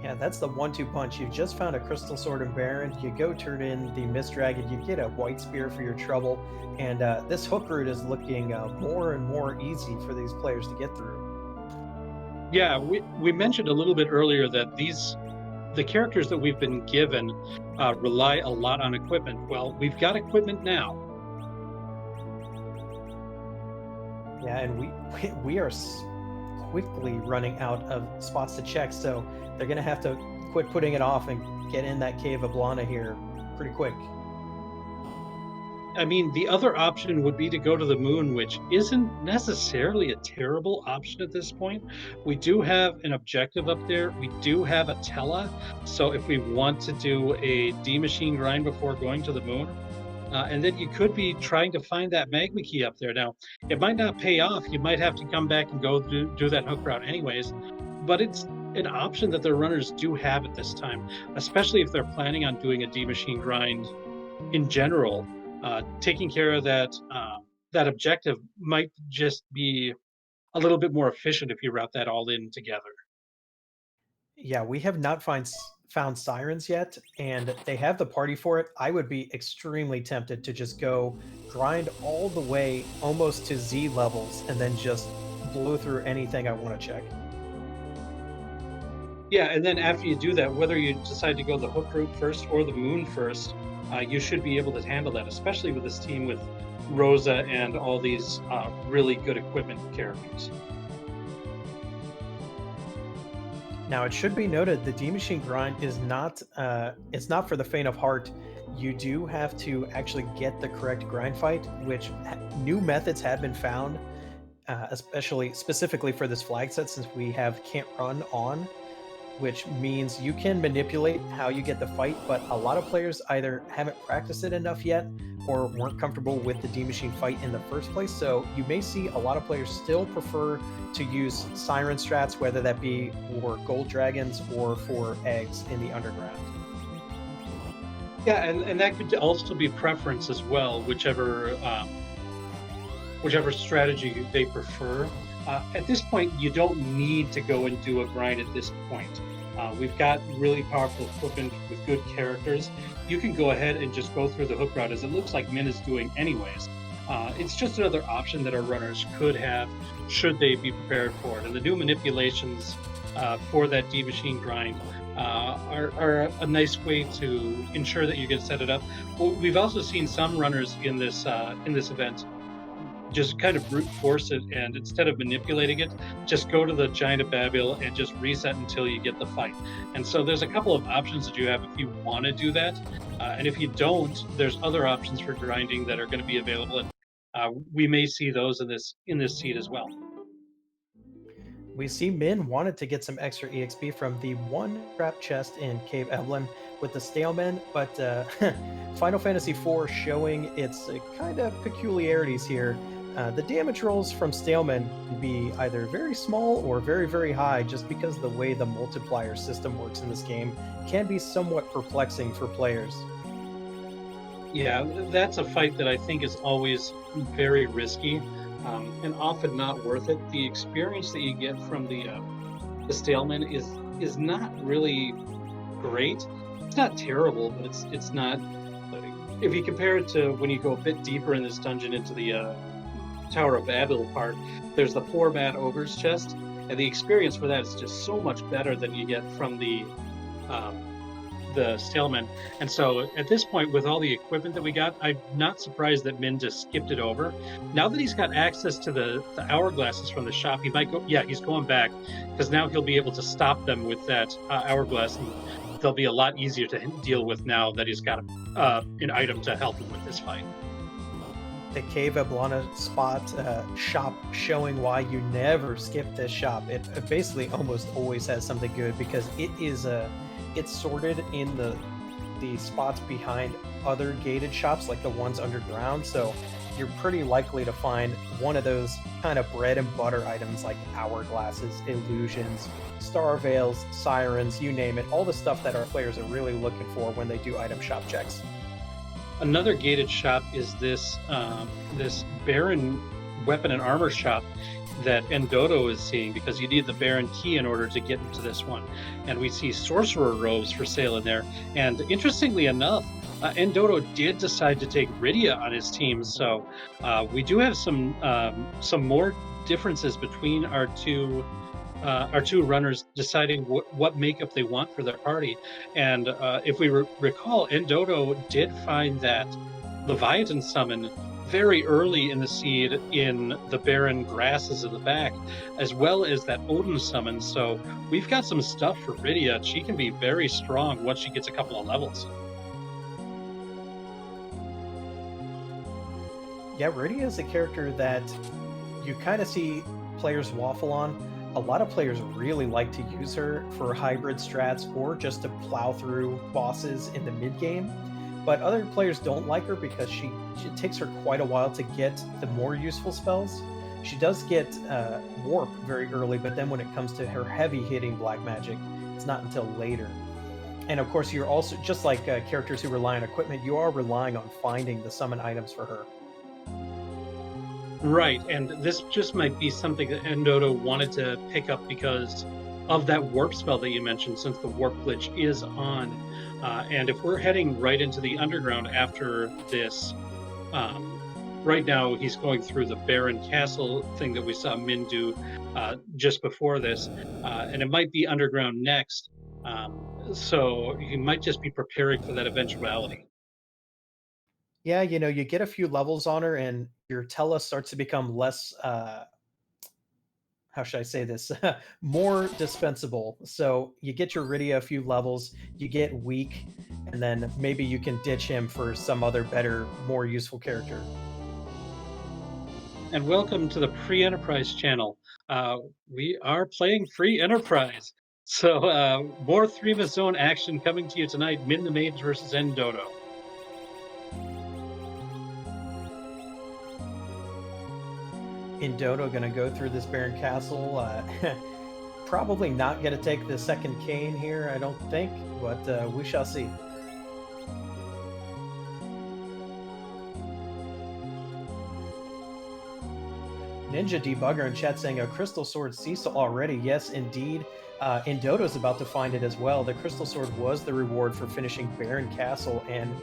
Yeah, that's the 1-2 punch. You just found a crystal sword in Baron. You go turn in the Mist Dragon. You get a white spear for your trouble, and this hook route is looking more and more easy for these players to get through. Yeah, we mentioned a little bit earlier that the characters that we've been given rely a lot on equipment. Well, we've got equipment now. Yeah, and we are quickly running out of spots to check, so they're gonna have to quit putting it off and get in that Cave of Lana here pretty quick. I mean, the other option would be to go to the moon, which isn't necessarily a terrible option at this point. We do have an objective up there. We do have a Tela. So if we want to do a D machine grind before going to the moon, and then you could be trying to find that magma key up there. Now, it might not pay off. You might have to come back and go do that hook route anyways, but it's an option that the runners do have at this time, especially if they're planning on doing a D machine grind in general. Taking care of that objective might just be a little bit more efficient if you route that all in together. Yeah, we have not found sirens yet, and they have the party for it. I would be extremely tempted to just go grind all the way almost to Z levels and then just blow through anything I want to check. Yeah, and then after you do that, whether you decide to go the hook route first or the moon first, you should be able to handle that, especially with this team with Rosa and all these really good equipment characters. Now, it should be noted the D machine grind is not it's not for the faint of heart. You do have to actually get the correct grind fight, which new methods have been found, especially specifically for this flag set since we have can't run on, which means you can manipulate how you get the fight, but a lot of players either haven't practiced it enough yet or weren't comfortable with the D Machine fight in the first place. So you may see a lot of players still prefer to use Siren strats, whether that be for gold dragons or for eggs in the underground. Yeah, and that could also be preference as well, whichever strategy they prefer. At this point, you don't need to go and do a grind at this point. We've got really powerful equipment with good characters. You can go ahead and just go through the hook route as it looks like Min is doing anyways. It's just another option that our runners could have should they be prepared for it. And the new manipulations for that D machine grind are a nice way to ensure that you can set it up. Well, we've also seen some runners in this event just kind of brute force it, and instead of manipulating it, just go to the Giant of Babel and just reset until you get the fight. And so there's a couple of options that you have if you want to do that, and if you don't, there's other options for grinding that are going to be available, and we may see those in this seed as well. We see Min wanted to get some extra EXP from the one trap chest in Cave Evelyn with the Stalemen, but Final Fantasy IV showing its kind of peculiarities here. The damage rolls from Stalemen can be either very small or very, very high just because the way the multiplier system works in this game can be somewhat perplexing for players. Yeah, that's a fight that I think is always very risky, and often not worth it. The experience that you get from the Staleman is not really great. It's not terrible, but it's not. If you compare it to when you go a bit deeper in this dungeon into the Tower of Babel part, there's the poor mad ogre's chest, and the experience for that is just so much better than you get from the Staleman. And so at this point, with all the equipment that we got, I'm not surprised that Min just skipped it over. Now that he's got access to the hourglasses from the shop, he might go. Yeah, he's going back because now he'll be able to stop them with that hourglass, and they'll be a lot easier to deal with now that he's got an item to help him with this fight. The Cave Ablana spot shop showing why you never skip this shop. It basically almost always has something good because it's sorted in the spots behind other gated shops like the ones underground. So you're pretty likely to find one of those kind of bread and butter items like hourglasses, illusions, star veils, sirens, you name it, all the stuff that our players are really looking for when they do item shop checks. Another gated shop is this Baron weapon and armor shop that ndoto is seeing, because you need the Baron key in order to get into this one. And we see sorcerer robes for sale in there. And interestingly enough, ndoto did decide to take Rydia on his team, so we do have some more differences between our two runners deciding what makeup they want for their party. And if we recall, ndoto did find that Leviathan summon very early in the seed in the barren grasses of the back, as well as that Odin summon. So we've got some stuff for Rydia. She can be very strong once she gets a couple of levels. Yeah, Rudy is a character that you kind of see players waffle on. A lot of players really like to use her for hybrid strats or just to plow through bosses in the mid game. But other players don't like her because she takes her quite a while to get the more useful spells. She does get warp very early, but then when it comes to her heavy hitting black magic, it's not until later. And of course, you're also just like characters who rely on equipment. You are relying on finding the summon items for her. Right, and this just might be something that ndoto wanted to pick up because of that warp spell that you mentioned, since the warp glitch is on. And if we're heading right into the underground after this, um, right now he's going through the Baron Castle thing that we saw Min do just before this, and it might be underground next. So he might just be preparing for that eventuality. Yeah, you get a few levels on her, and your Tella starts to become less. How should I say this? More dispensable. So you get your Rydia a few levels, you get weak, and then maybe you can ditch him for some other better, more useful character. And welcome to the Free Enterprise channel. We are playing Free Enterprise. So, more Threemus Zone action coming to you tonight. Min the Mage versus ndoto. Indoto gonna go through this Baron Castle. Probably not gonna take the second cane here, I don't think, but we shall see. Ninja Debugger in chat saying a Crystal Sword Cecil already. Yes, indeed. Indoto's about to find it as well. The Crystal Sword was the reward for finishing Baron Castle, and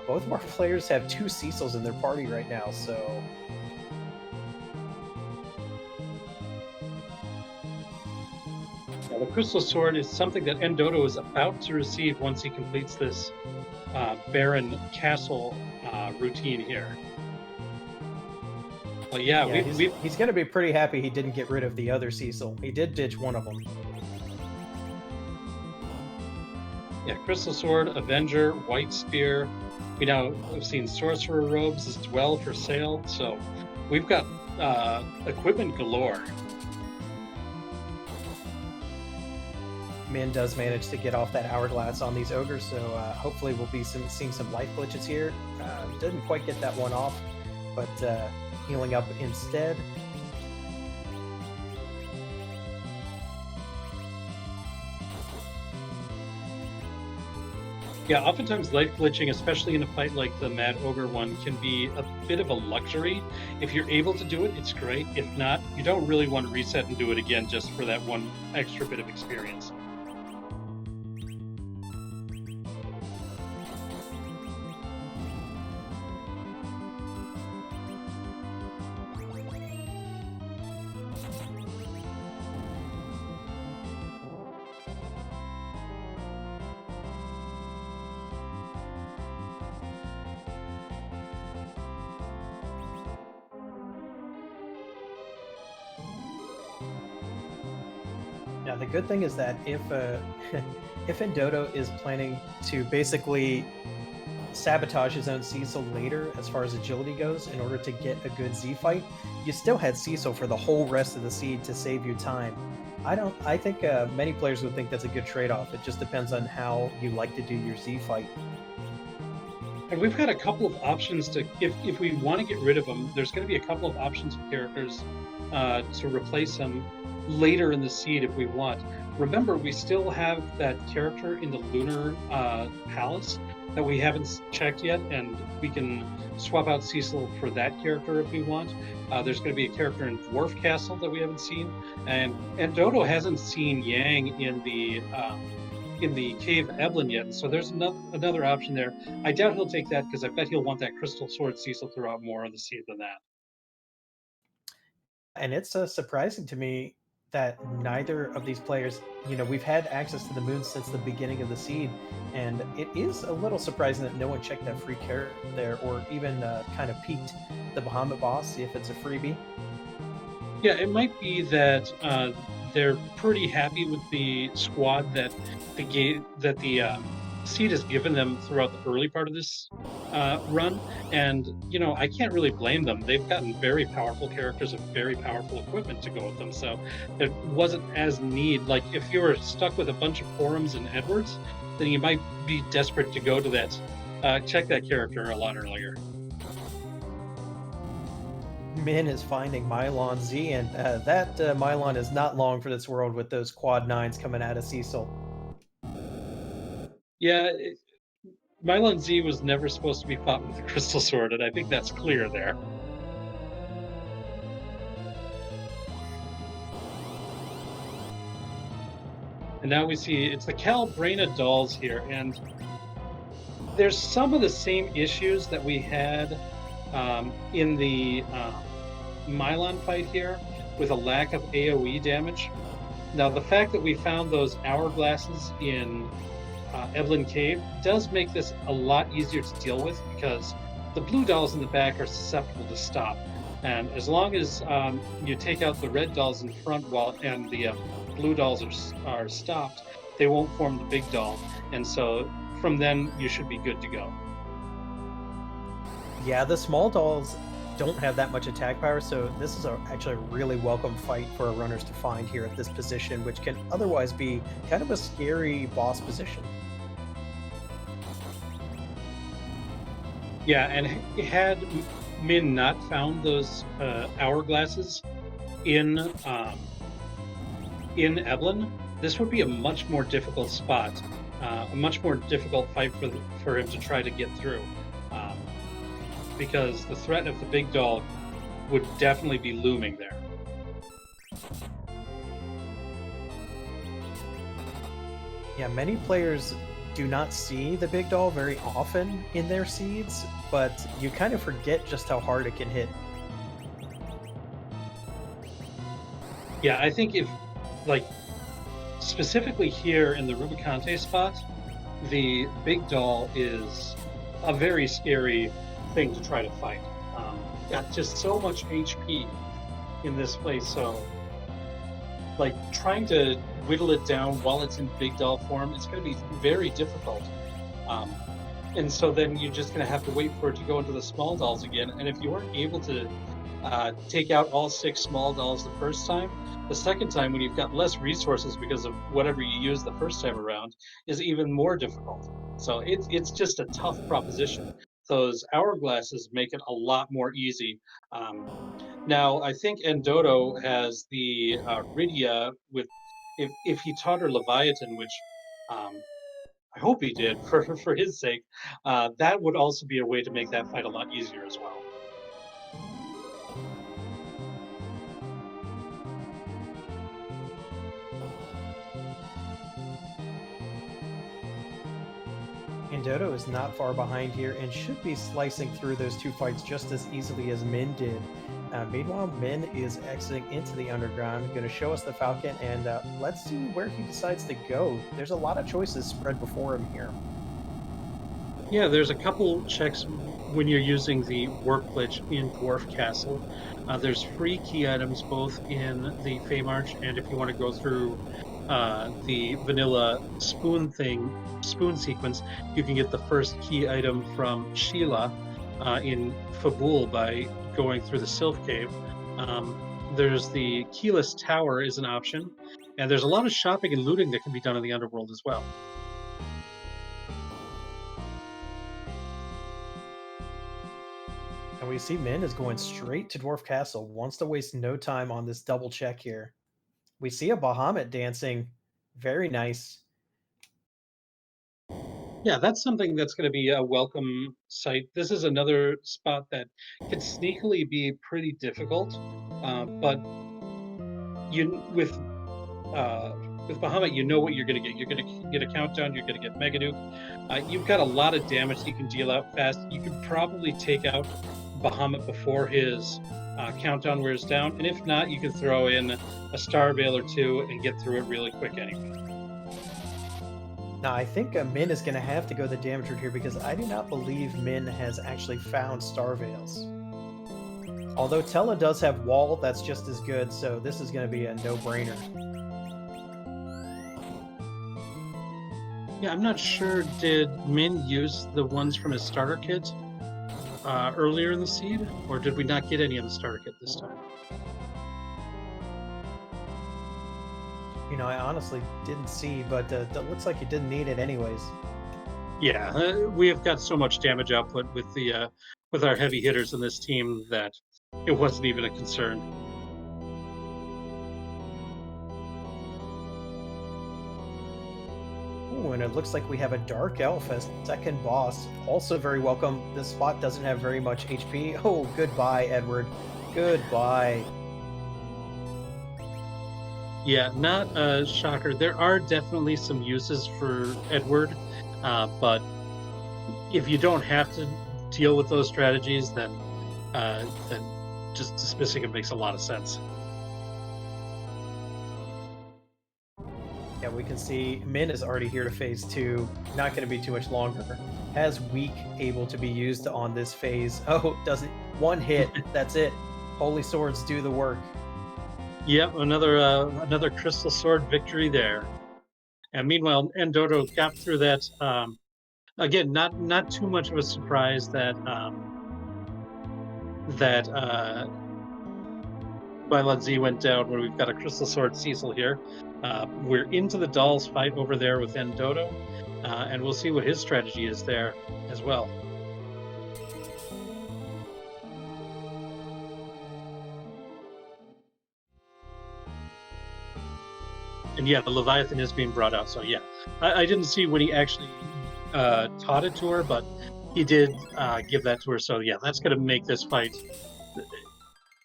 both of our players have 2 Cecils in their party right now, so Now, the Crystal Sword is something that ndoto is about to receive once he completes this Baron Castle routine here. Well, yeah, yeah, we've he's going to be pretty happy he didn't get rid of the other Cecil. He did ditch one of them. yeah, Crystal Sword, Avenger, White Spear. We now have seen Sorcerer Robes as well for sale. So we've got equipment galore. Min does manage to get off that hourglass on these ogres, so hopefully we'll be seeing some life glitches here. Didn't quite get that one off, but healing up instead. Yeah, oftentimes life glitching, especially in a fight like the Mad Ogre one, can be a bit of a luxury. If you're able to do it, it's great. If not, you don't really want to reset and do it again just for that one extra bit of experience. Now the good thing is that if if ndoto is planning to basically sabotage his own Cecil later as far as agility goes in order to get a good Z fight, you still had Cecil for the whole rest of the seed to save you time. I think many players would think that's a good trade-off. It just depends on how you like to do your Z fight. And we've got a couple of options to, if we want to get rid of them, there's going to be a couple of options for characters to replace them later in the seed if we want. Remember, we still have that character in the Lunar Palace that we haven't checked yet, and we can swap out Cecil for that character if we want. There's going to be a character in Dwarf Castle that we haven't seen, and ndoto hasn't seen Yang in the Cave Eblin yet, so there's another option there. I doubt he'll take that because I bet he'll want that Crystal Sword Cecil throughout more of the seed than that. And it's surprising to me that neither of these players, we've had access to the moon since the beginning of the seed, and it is a little surprising that no one checked that free carrot there, or even kind of peeked the Bahamut boss, see if it's a freebie. Yeah, it might be that they're pretty happy with the squad that the Seed has given them throughout the early part of this run, and I can't really blame them. They've gotten very powerful characters and very powerful equipment to go with them, so it wasn't as need. Like if you were stuck with a bunch of forums and Edwards, then you might be desperate to go to that check that character a lot earlier. Min is finding Mylon Z, and that Mylon is not long for this world with those quad nines coming out of Cecil. Yeah, Mylon Z was never supposed to be fought with the Crystal Sword, and I think that's clear there. And now we see it's the Calbrena dolls here, and there's some of the same issues that we had in the Mylon fight here with a lack of AoE damage. Now, the fact that we found those hourglasses in Evelyn Cave does make this a lot easier to deal with because the blue dolls in the back are susceptible to stop. And as long as you take out the red dolls in front and the blue dolls are stopped, they won't form the big doll. And so from then, you should be good to go. Yeah, the small dolls don't have that much attack power, so this is actually a really welcome fight for our runners to find here at this position, which can otherwise be kind of a scary boss position. Yeah, and had Min not found those hourglasses in Evelyn, this would be a much more difficult spot, a much more difficult fight for him to try to get through, because the threat of the big doll would definitely be looming there. Yeah, many players do not see the big doll very often in their seeds, but you kind of forget just how hard it can hit. Yeah, I think if, like, specifically here in the Rubicante spot, the big doll is a very scary thing to try to fight. Got just so much HP in this place, so like trying to whittle it down while it's in big doll form is going to be very difficult. And so then you're just going to have to wait for it to go into the small dolls again. And if you weren't able to take out all 6 small dolls the first time, the second time, when you've got less resources because of whatever you used the first time around, is even more difficult. So it's just a tough proposition. Those hourglasses make it a lot more easy. Now, I think ndoto has the Rydia with, if he taught her Leviathan, which I hope he did for his sake, that would also be a way to make that fight a lot easier as well. Ndoto is not far behind here and should be slicing through those two fights just as easily as Min did. Meanwhile, Min is exiting into the underground, going to show us the Falcon, and let's see where he decides to go. There's a lot of choices spread before him here. Yeah, there's a couple checks when you're using the work glitch in Dwarf Castle. There's free key items both in the Fey March, and if you want to go through the vanilla spoon sequence, you can get the first key item from Sheila in Fabul by going through the Sylph Cave. There's the keyless tower is an option, and there's a lot of shopping and looting that can be done in the underworld as well. And we see Min is going straight to Dwarf Castle, wants to waste no time on this double check here. We see a Bahamut dancing. Very nice. Yeah, that's something that's going to be a welcome sight. This is another spot that could sneakily be pretty difficult, but you with Bahamut, you know what you're going to get. You're going to get a countdown. You're going to get Mega Nuke. You've got a lot of damage you can deal out fast. You could probably take out Bahamut before his countdown wears down, and if not, you can throw in a Star Veil or two and get through it really quick anyway. Now, I think Min is going to have to go the damage route here because I do not believe Min has actually found Star Veils. Although Tella does have Wall, that's just as good, so this is going to be a no-brainer. Yeah, I'm not sure. Did Min use the ones from his starter kit earlier in the seed, or did we not get any in the starter kit this time? I honestly didn't see, but that looks like you didn't need it anyways. Yeah, we have got so much damage output with our heavy hitters in this team that it wasn't even a concern. Ooh, and it looks like we have a Dark Elf as second boss. Also very welcome. This spot doesn't have very much HP. Oh, goodbye, Edward. Goodbye. Yeah, not a shocker. There are definitely some uses for Edward, but if you don't have to deal with those strategies, then just dismissing it makes a lot of sense. Yeah, we can see Min is already here to phase two. Not going to be too much longer. Has weak able to be used on this phase. Oh, doesn't. One hit. That's it. Holy swords do the work. Yep, another crystal sword victory there. And meanwhile, ndoto got through that. Again, not too much of a surprise that Bylon Z went down when we've got a crystal sword Cecil here. We're into the dolls fight over there with ndoto, and we'll see what his strategy is there as well. And yeah, the Leviathan is being brought out. So yeah, I didn't see when he actually taught it to her, but he did give that to her. So yeah, that's going to make this fight.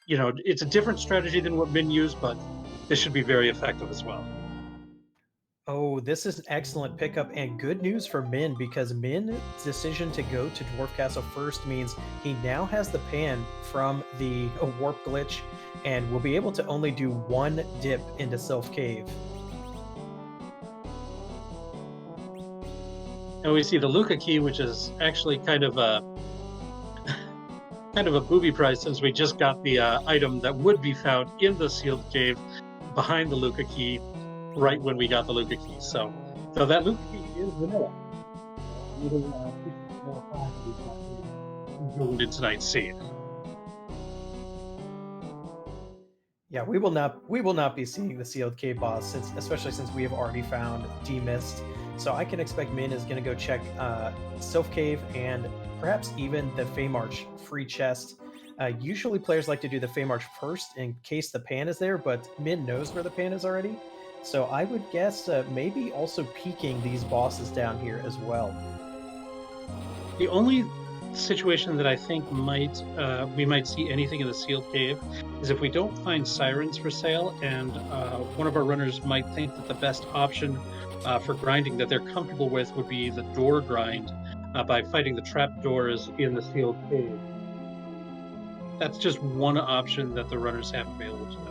It's a different strategy than what Min used, but this should be very effective as well. Oh, this is an excellent pickup and good news for Min because Min's decision to go to Dwarf Castle first means he now has the pan from the warp glitch and will be able to only do one dip into Sylph Cave. And we see the Luca key, which is actually kind of a booby prize since we just got the item that would be found in the sealed cave behind the Luca key right when we got the Luca key. So that Luca key is vanilla. Going into tonight's scene. Yeah, we will not be seeing the sealed cave boss especially since we have already found D-Mist. So I can expect Min is going to go check Sylph Cave and perhaps even the Feymarch free chest. Usually players like to do the Feymarch first in case the pan is there, but Min knows where the pan is already. So I would guess maybe also peeking these bosses down here as well. The only situation that I think we might see anything in the sealed cave is if we don't find sirens for sale, and one of our runners might think that the best option for grinding that they're comfortable with would be the door grind by fighting the trap doors in the sealed cave. That's just one option that the runners have available to them.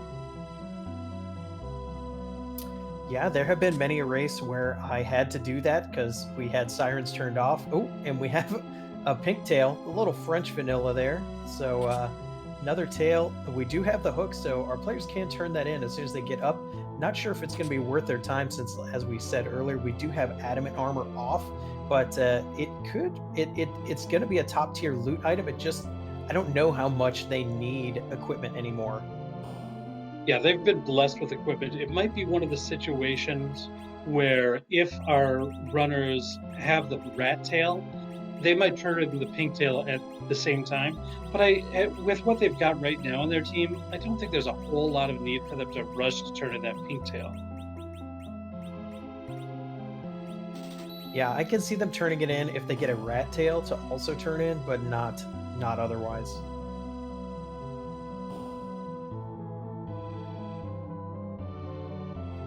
Yeah, there have been many a race where I had to do that because we had sirens turned off. Oh, and we have a pink tail, a little French vanilla there. So another tail. We do have the hook, so our players can turn that in as soon as they get up. Not sure if it's going to be worth their time since, as we said earlier, we do have adamant armor off, but it's going to be a top tier loot item. I don't know how much they need equipment anymore. Yeah, they've been blessed with equipment. It might be one of the situations where if our runners have the rat tail, they might turn it into the pink tail at the same time. But with what they've got right now on their team, I don't think there's a whole lot of need for them to rush to turn in that pink tail. Yeah, I can see them turning it in if they get a rat tail to also turn in, but not otherwise.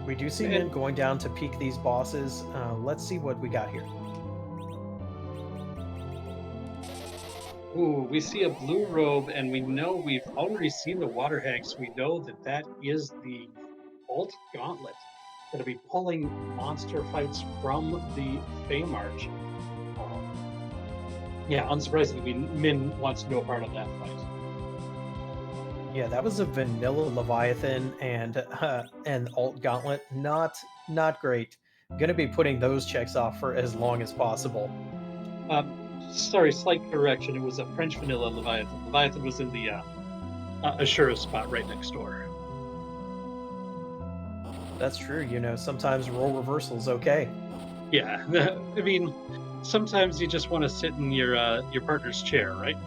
We do see Min going down to peek these bosses. Let's see what we got here. Ooh, we see a blue robe, and we know we've already seen the water hags. We know that is the Alt Gauntlet that'll be pulling monster fights from the Feymarch. Yeah, unsurprisingly, Min wants no part of that fight. Yeah, that was a vanilla Leviathan and Alt Gauntlet. Not great. going to be putting those checks off for as long as possible. Sorry, slight correction. It was a French vanilla Leviathan. Leviathan was in the Ashura spot right next door. That's true. Sometimes role reversal's okay. Yeah, I mean, sometimes you just want to sit in your partner's chair, right?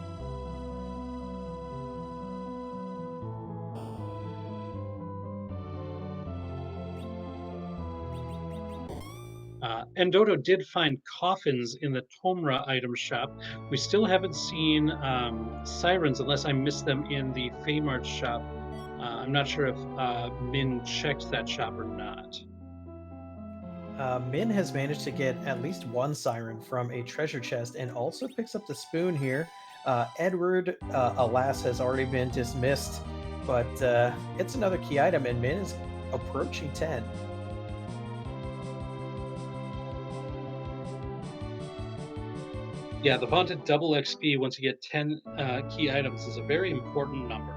Ndoto did find coffins in the Tomra item shop. We still haven't seen sirens unless I missed them in the Feymart shop. I'm not sure if Min checked that shop or not. Min has managed to get at least one siren from a treasure chest and also picks up the spoon here. Edward, alas, has already been dismissed, but it's another key item, and Min is approaching 10. Yeah, the vaunted double XP once you get 10 key items is a very important number.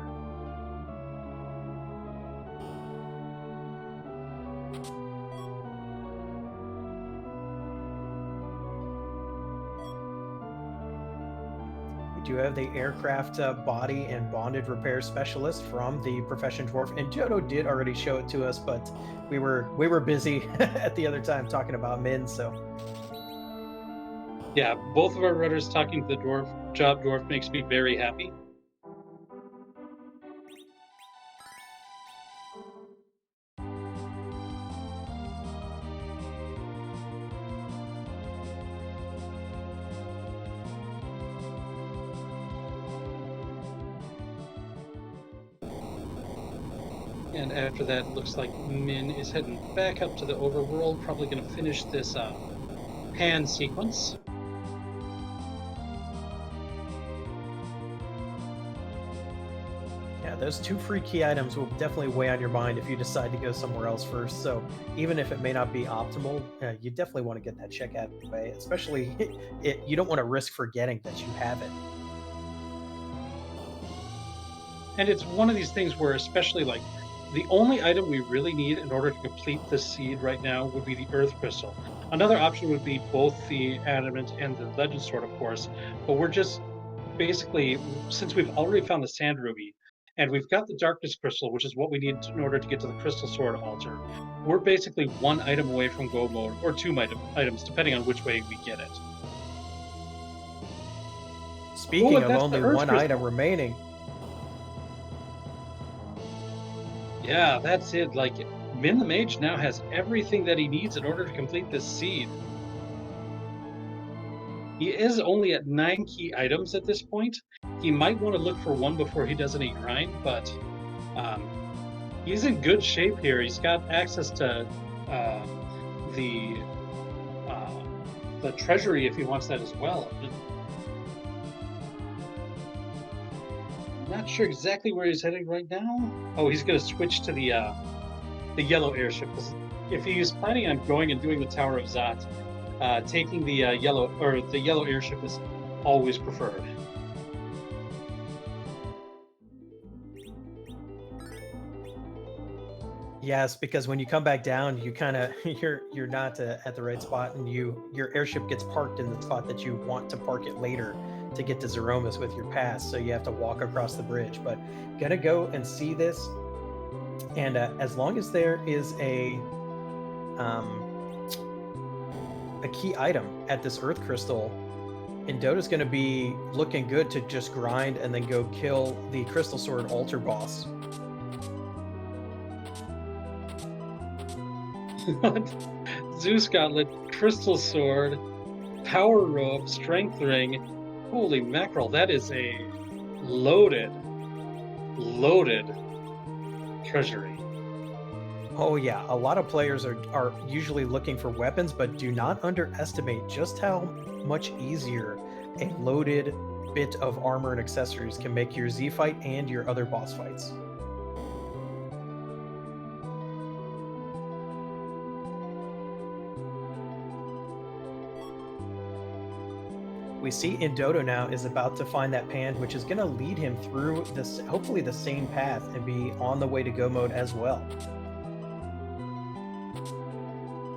We do have the aircraft body and bonded repair specialist from the Profession Dwarf, and Jodo did already show it to us, but we were busy at the other time talking about Min, so Yeah, both of our runners talking to the dwarf makes me very happy. And after that, it looks like Min is heading back up to the overworld, probably going to finish this pan sequence. yeah, those two free key items will definitely weigh on your mind if you decide to go somewhere else first. So even if it may not be optimal, you definitely want to get that check out of the way. Especially, you don't want to risk forgetting that you have it. And it's one of these things where, especially like the only item we really need in order to complete this seed right now would be the Earth Crystal. Another option would be both the Adamant and the Legend Sword, of course. But we're just basically, since we've already found the Sand Ruby, and we've got the Darkness Crystal, which is what we need in order to get to the Crystal Sword altar, we're basically one item away from go mode, or two items, depending on which way we get it. Speaking look, of that's only the Earth one Crystal. item remaining, Yeah, that's it. Like, Min the Mage now has everything that he needs in order to complete this seed. He is only at 9 key items at this point. He might want to look for one before he does any grind, but he's in good shape here. He's got access to the treasury if he wants that as well. Not sure exactly where he's heading right now. Oh, he's going to switch to the yellow airship, because if he's planning on going and doing the Tower of Zot, taking the yellow airship is always preferred. yes, because when you come back down, you kind of you're not at the right spot, and your airship gets parked in the spot that you want to park it later to get to Zeromus with your pass. So you have to walk across the bridge. But gonna go and see this, and as long as there is a key item at this Earth Crystal, Indota's going to be looking good to just grind and then go kill the Crystal Sword altar boss. Zeus Gauntlet, Crystal Sword, Power Robe, Strength Ring. Holy mackerel, that is a loaded treasury. Oh yeah, a lot of players are usually looking for weapons, but do not underestimate just how much easier a loaded bit of armor and accessories can make your Z fight and your other boss fights. We see Ndoto now is about to find that pan, which is going to lead him through this, hopefully the same path, and be on the way to go mode as well.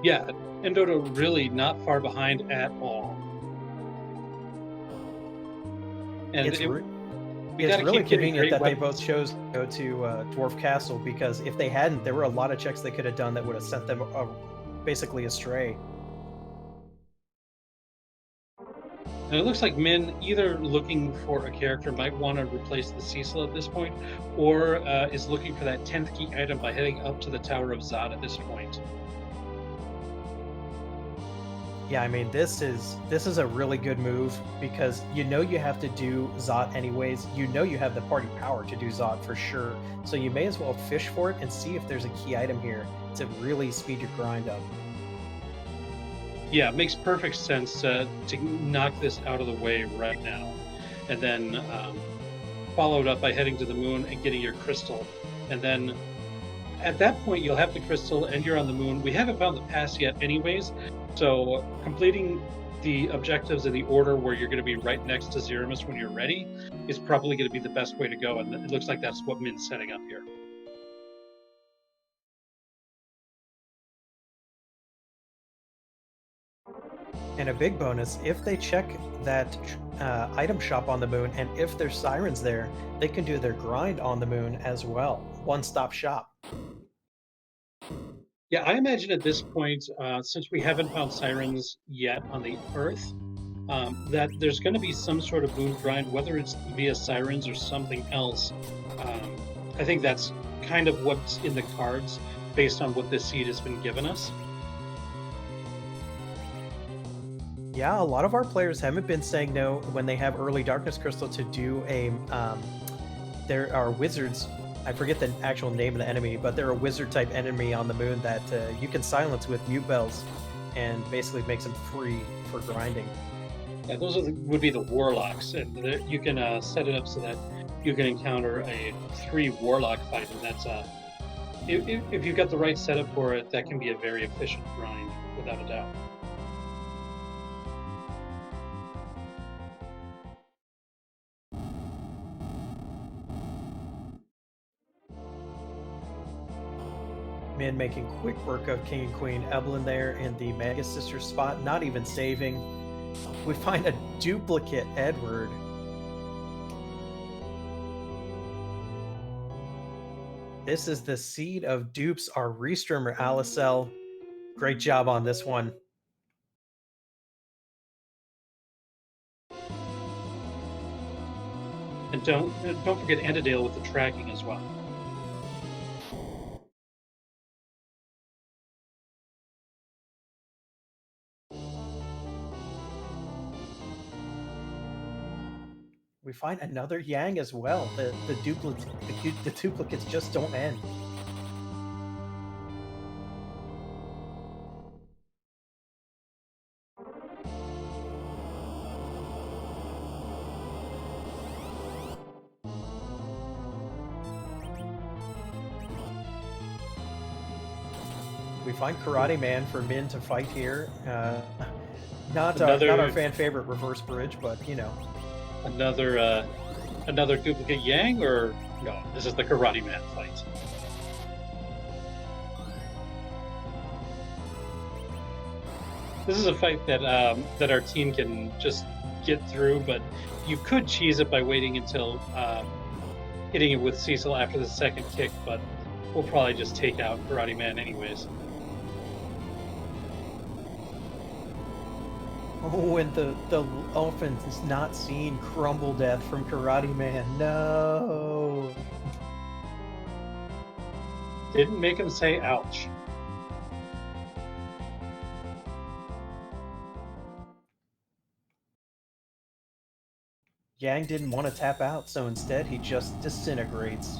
Yeah, ndoto really not far behind at all. And It's we got it's to really keep getting convenient great that they both weapons. chose to go to Dwarf Castle, because if they hadn't, there were a lot of checks they could have done that would have sent them basically astray. And it looks like Min either looking for a character might want to replace the Cecil at this point, or is looking for that 10th key item by heading up to the Tower of Zod at this point. Yeah, I mean this is a really good move, because you know you have to do Zot anyways. You know you have the party power to do Zot for sure. So you may as well fish for it and see if there's a key item here to really speed your grind up. Yeah, it makes perfect sense to knock this out of the way right now. And then followed up by heading to the moon and getting your crystal. And then at that point, you'll have the crystal and you're on the moon. We haven't found the pass yet, anyways. So completing the objectives in the order where you're going to be right next to Threemus when you're ready is probably going to be the best way to go. And it looks like that's what Min's setting up here. And a big bonus, if they check that item shop on the moon, and if there's sirens there, they can do their grind on the moon as well. One-stop shop. Yeah, I imagine at this point, since we haven't found sirens yet on the Earth, that there's going to be some sort of moon grind, whether it's via sirens or something else. I think that's kind of what's in the cards based on what this seed has been given us. Yeah, a lot of our players haven't been saying no when they have early darkness crystal to do a. There are wizards. I forget the actual name of the enemy, but they're a wizard type enemy on the moon that you can silence with mute bells, and basically makes them free for grinding. Yeah, those would be the warlocks, and you can set it up so that you can encounter a 3 warlock fight, and that's if you've got the right setup for it, that can be a very efficient grind without a doubt. Min making quick work of King and Queen Evelyn there in the Mega Sister spot, not even saving. We find a duplicate Edward. This is the seed of dupes, our Restreamer Alicel. Great job on this one. And don't forget Endadale with the tracking as well. We find another Yang as well. The duplicates just don't end. We find Karate Man for Min to fight here. Not our fan favorite reverse bridge, but you know. Another duplicate Yang, or no? This is the Karate Man fight. This is a fight that that our team can just get through, but you could cheese it by waiting until hitting it with Cecil after the second kick. But we'll probably just take out Karate Man anyways. Oh, and the elephant is not seeing crumble death from Karate Man. No. Didn't make him say ouch. Yang didn't want to tap out, so instead he just disintegrates.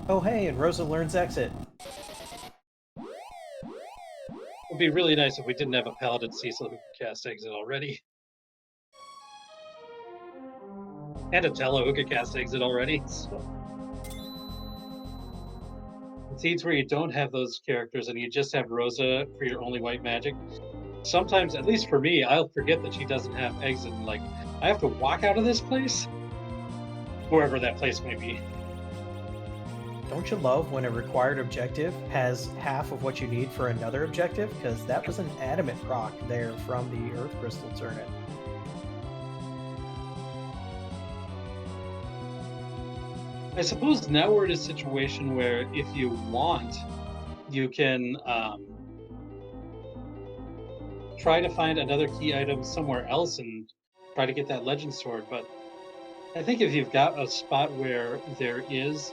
Oh hey, and Rosa learns exit. It would be really nice if we didn't have a Paladin Cecil who could cast exit already. And a Tello who could cast exit already. So. Seeds where you don't have those characters and you just have Rosa for your only white magic. Sometimes, at least for me, I'll forget that she doesn't have exit, and like, I have to walk out of this place? Wherever that place may be. Don't you love when a required objective has half of what you need for another objective? Because that was an adamant proc there from the Earth Crystal Turnip. I suppose now we're in a situation where if you want, you can try to find another key item somewhere else and try to get that legend sword. But I think if you've got a spot where there is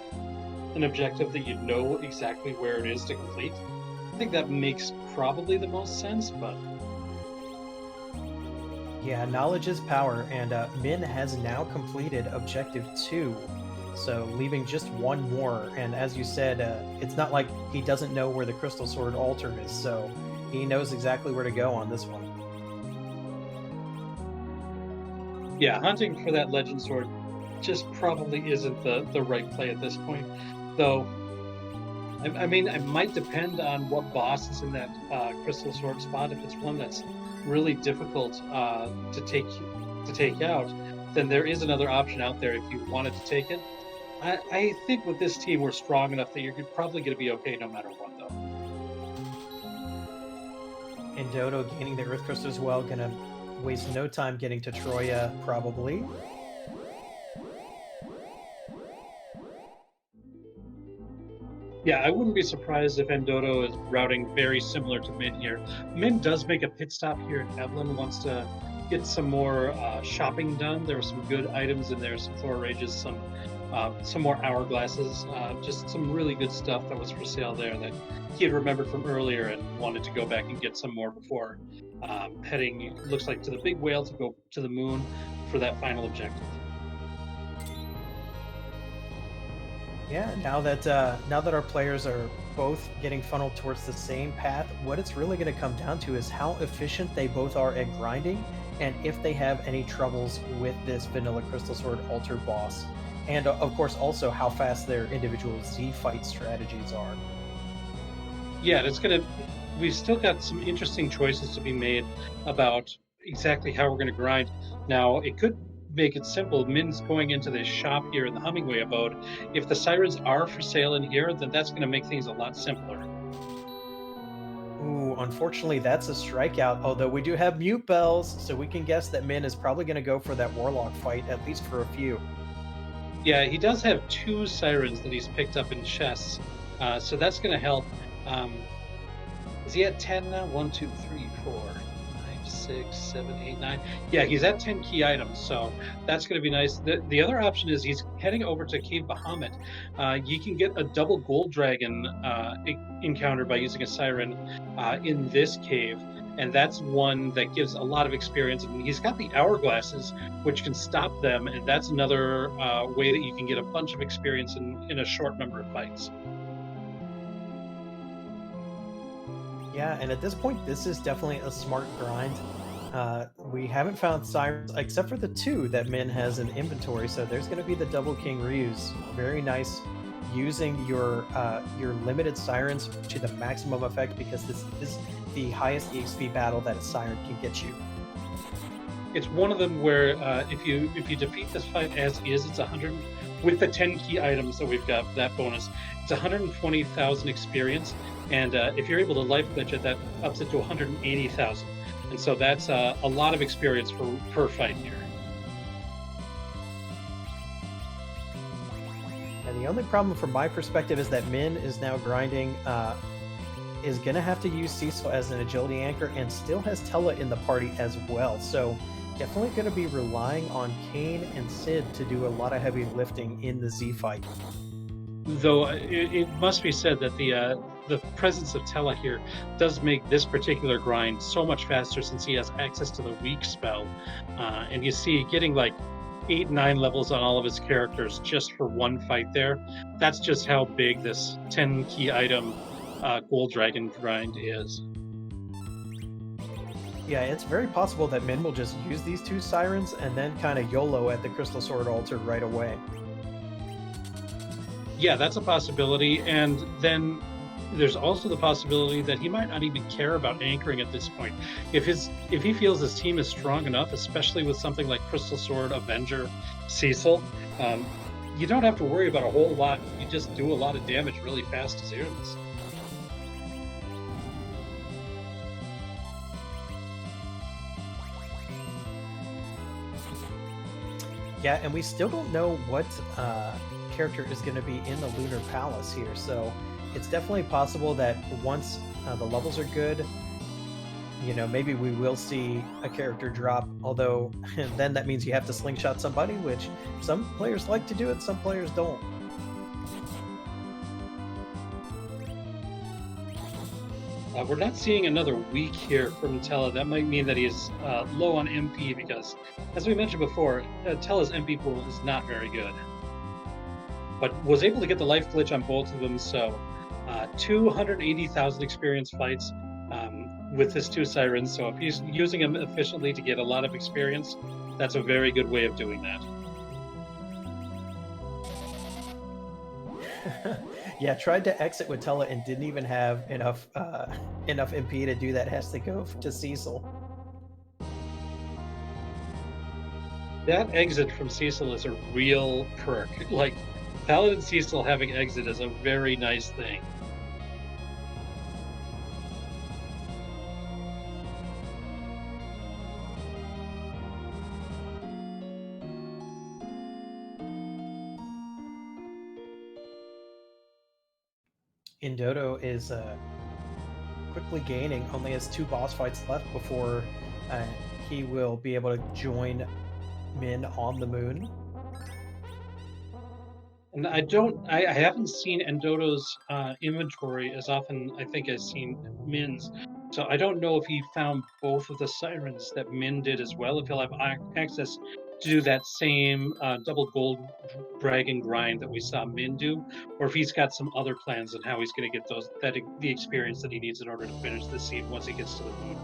an objective that you know exactly where it is to complete, I think that makes probably the most sense. But Yeah, knowledge is power, and Min has now completed Objective 2. So leaving just one more, and as you said, it's not like he doesn't know where the Crystal Sword altar is, so he knows exactly where to go on this one. yeah, hunting for that legend sword just probably isn't the right play at this point. Though, I mean, it might depend on what boss is in that crystal sword spot. If it's one that's really difficult to take out, then there is another option out there if you wanted to take it. I think with this team, we're strong enough that you're probably going to be okay no matter what, though. Ndoto gaining the Earth Crystal as well, gonna waste no time getting to Troya, probably. Yeah, I wouldn't be surprised if Ndoto is routing very similar to Min here. Min does make a pit stop here at Evelyn, wants to get some more shopping done. There were some good items in there, some Thor Rages, some more hourglasses, just some really good stuff that was for sale there that he had remembered from earlier and wanted to go back and get some more before heading, looks like, to the big whale to go to the moon for that final objective. Yeah, now that our players are both getting funneled towards the same path, what it's really going to come down to is how efficient they both are at grinding, and if they have any troubles with this vanilla Crystal Sword altar boss, and of course also how fast their individual Z fight strategies are. Yeah, we've still got some interesting choices to be made about exactly how we're going to grind. Now, it could make it simple. Min's going into this shop here in the Hummingway abode. If the sirens are for sale in here, then that's going to make things a lot simpler. Ooh, unfortunately, that's a strikeout. Although we do have mute bells, so we can guess that Min is probably going to go for that warlock fight at least for a few. Yeah, he does have 2 sirens that he's picked up in chests, so that's going to help. Is he at 10 now? 1, 2, 3, 4, 5, 6, 7, 8, 9. Yeah, he's at 10 key items, so that's going to be nice. The other option is he's heading over to Cave Bahamut. You can get a double gold dragon encounter by using a siren in this cave, and that's one that gives a lot of experience. And he's got the hourglasses, which can stop them, and that's another way that you can get a bunch of experience in a short number of fights. Yeah, and at this point, this is definitely a smart grind. We haven't found sirens except for the 2 that Min has in inventory, so there's going to be the double King Ryus. Very nice, using your limited sirens to the maximum effect, because this is the highest EXP battle that a siren can get you. It's one of them where if you defeat this fight as is, it's 100 with the 10 key items that we've got, that bonus. It's 120,000 experience, and if you're able to life glitch it, that ups it to 180,000. And so that's a lot of experience per fight here. And the only problem from my perspective is that Min is now grinding, is going to have to use Cecil as an agility anchor, and still has Tella in the party as well. So definitely going to be relying on Kane and Sid to do a lot of heavy lifting in the Z fight. Though it must be said that the presence of Tella here does make this particular grind so much faster, since he has access to the weak spell. And you see, getting like 8, 9 levels on all of his characters just for one fight there. That's just how big this 10 key item Gold Dragon grind is. Yeah, it's very possible that Min will just use these 2 sirens and then kind of YOLO at the Crystal Sword altar right away. Yeah, that's a possibility. And then there's also the possibility that he might not even care about anchoring at this point. If he feels his team is strong enough, especially with something like Crystal Sword, Avenger, Cecil, you don't have to worry about a whole lot. You just do a lot of damage really fast to Threemus. Yeah, and we still don't know what character is going to be in the Lunar Palace here, so it's definitely possible that once the levels are good, maybe we will see a character drop, although then that means you have to slingshot somebody, which some players like to do it, some players don't. We're not seeing another week here from Tella. That might mean that he is low on MP because, as we mentioned before, Tella's MP pool is not very good. But was able to get the life glitch on both of them, so 280,000 experience fights with his 2 sirens. So if he's using them efficiently to get a lot of experience, that's a very good way of doing that. Yeah, tried to exit with Tella and didn't even have enough MP to do that. Has to go to Cecil. That exit from Cecil is a real perk. Like, Paladin Cecil having exit is a very nice thing. ndoto is quickly gaining, only has 2 boss fights left before he will be able to join Min on the moon. And I haven't seen ndoto's inventory as often, I think, as seen Min's. So I don't know if he found both of the sirens that Min did as well, if he'll have access to do that same double gold dragon grind that we saw Min do, or if he's got some other plans on how he's going to get the experience that he needs in order to finish the seed once he gets to the moon.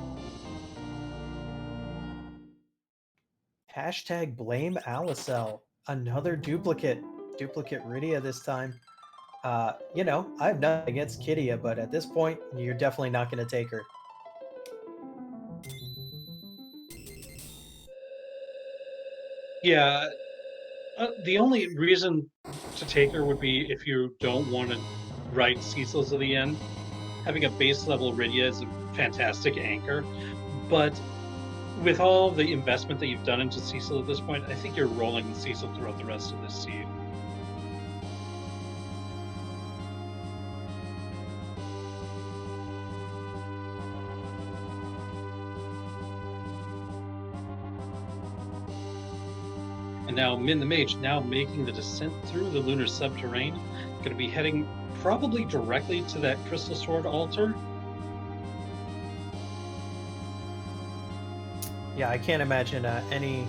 Hashtag blame Alicel. Another duplicate Rydia this time. I have nothing against Kydia, but at this point, you're definitely not going to take her. Yeah, the only reason to take her would be if you don't want to ride Cecil to the end. Having a base level Rydia is a fantastic anchor, but with all the investment that you've done into Cecil at this point, I think you're rolling Cecil throughout the rest of this seed. And now Min the Mage, now making the descent through the lunar subterrane, going to be heading probably directly to that Crystal Sword altar. Yeah, I can't imagine any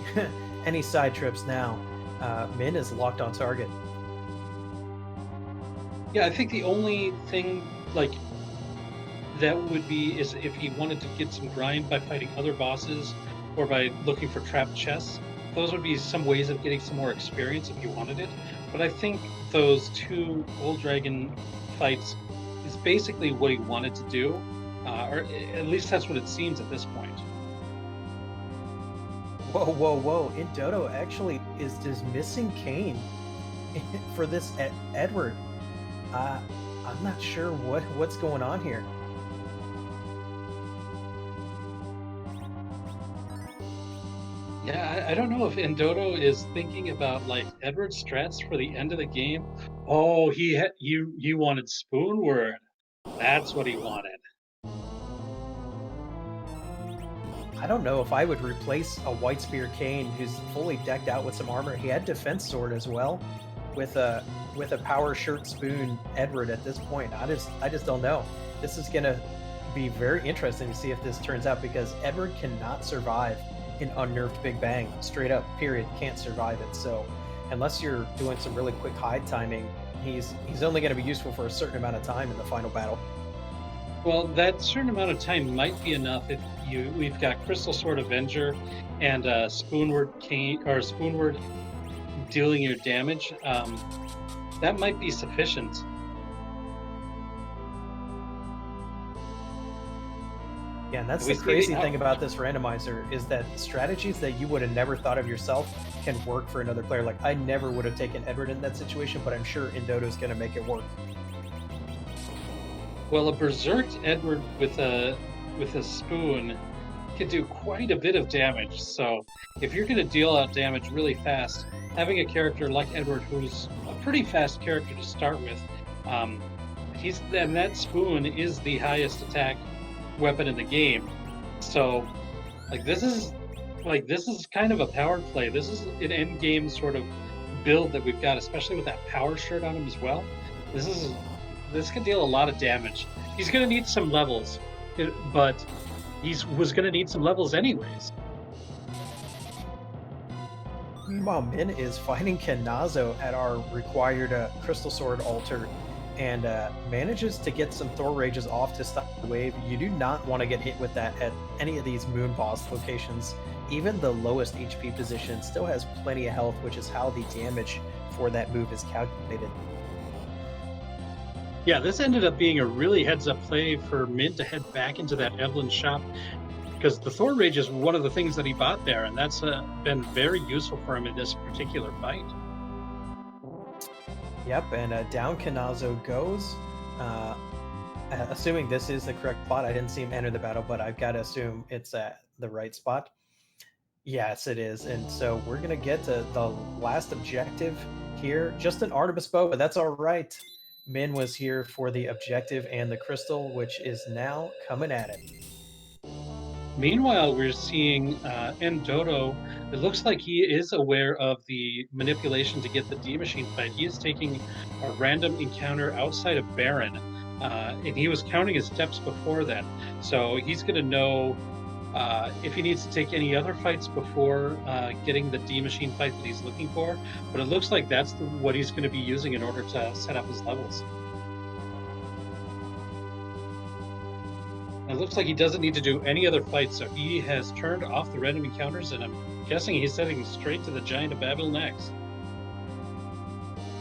any side trips now. Min is locked on target. Yeah, I think the only thing like that would be is if he wanted to get some grind by fighting other bosses or by looking for trapped chests. Those would be some ways of getting some more experience if you wanted it. But I think those 2 Gold Dragon fights is basically what he wanted to do, or at least that's what it seems at this point. Whoa! ndoto actually is dismissing Kayn for this Edward. I'm not sure what's going on here. Yeah, I don't know if ndoto is thinking about like Edward strats for the end of the game. Oh, he wanted Spoonword. That's what he wanted. I don't know if I would replace a White Spear Kayn who's fully decked out with some armor. He had Defense Sword as well, with a Power Shirt Spoon Edward at this point. I just don't know. This is gonna be very interesting to see if this turns out, because Edward cannot survive an unnerved Big Bang. Straight up, period. Can't survive it. So unless you're doing some really quick hide timing, he's only going to be useful for a certain amount of time in the final battle. Well, that certain amount of time might be enough if we've got Crystal Sword Avenger and Spoonward Kayn, or Spoonward dealing your damage. That might be sufficient. Yeah, and that's We the see the crazy thing about this randomizer is that strategies that you would have never thought of yourself can work for another player. Like I never would have taken Edward in that situation, but I'm sure ndoto's going to make it work. well, a berserked Edward with a spoon can do quite a bit of damage. So if you're going to deal out damage really fast, having a character like Edward, who's a pretty fast character to start with, um, he's and that spoon is the highest attack weapon in the game. So like this is kind of a power play. This is an end game sort of build that we've got, especially with that power shirt on him as well. This is this can deal a lot of damage. He's going to need some levels, but was going to need some levels anyways. Meanwhile, Min is fighting Kenazo at our required Crystal Sword altar and manages to get some Thor Rages off to stop the wave. You do not want to get hit with that at any of these Moon Boss locations. Even the lowest HP position still has plenty of health, which is how the damage for that move is calculated. Yeah, this ended up being a really heads-up play for Mint to head back into that Evelyn shop because the Thor Rage is one of the things that he bought there, and that's been very useful for him in this particular fight. Yep, and down Kenazo goes. Assuming this is the correct spot, I didn't see him enter the battle, but I've got to assume it's at the right spot. Yes, it is. And so we're going to get to the last objective here. Just an Artemis bow, but that's all right. Min was here for the objective and the crystal, which is now coming at it. Meanwhile, we're seeing ndoto. It looks like he is aware of the manipulation to get the D Machine fight. He is taking a random encounter outside of Baron, and he was counting his steps before then. So he's going to know if he needs to take any other fights before getting the D Machine fight that he's looking for. But it looks like that's what he's going to be using in order to set up his levels. It looks like he doesn't need to do any other fights, so he has turned off the random encounters, and I'm guessing he's heading straight to the Giant of Babel next.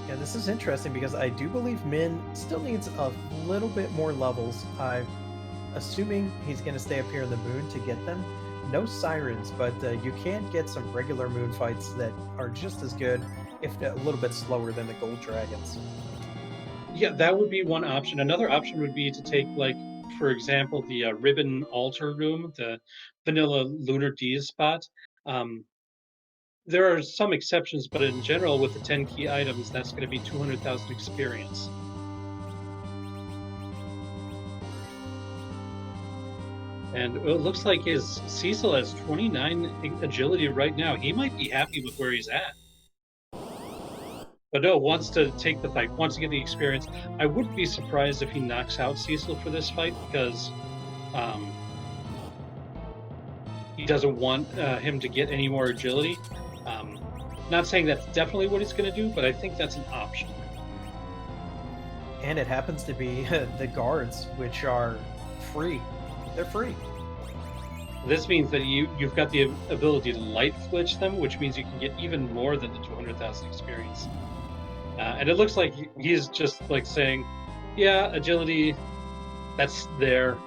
Yeah, this is interesting because I do believe Min still needs a little bit more levels. I'm assuming he's going to stay up here in the moon to get them. No sirens, but you can get some regular moon fights that are just as good, if a little bit slower than the gold dragons. Yeah, that would be one option. Another option would be to take, like, for example, the ribbon altar room, the vanilla lunar D's spot. Um, there are some exceptions, but in general, with the 10 key items, that's going to be 200,000 experience. And it looks like his Cecil has 29 agility right now. He might be happy with where he's at. But no, wants to take the fight, wants to get the experience. I wouldn't be surprised if he knocks out Cecil for this fight because he doesn't want him to get any more agility. Not saying that's definitely what he's going to do, but I think that's an option. And it happens to be the guards, which are free. They're free. This means that you've got the ability to light flitch them, which means you can get even more than the 200,000 experience. And it looks like he's just like saying, yeah, agility, that's there,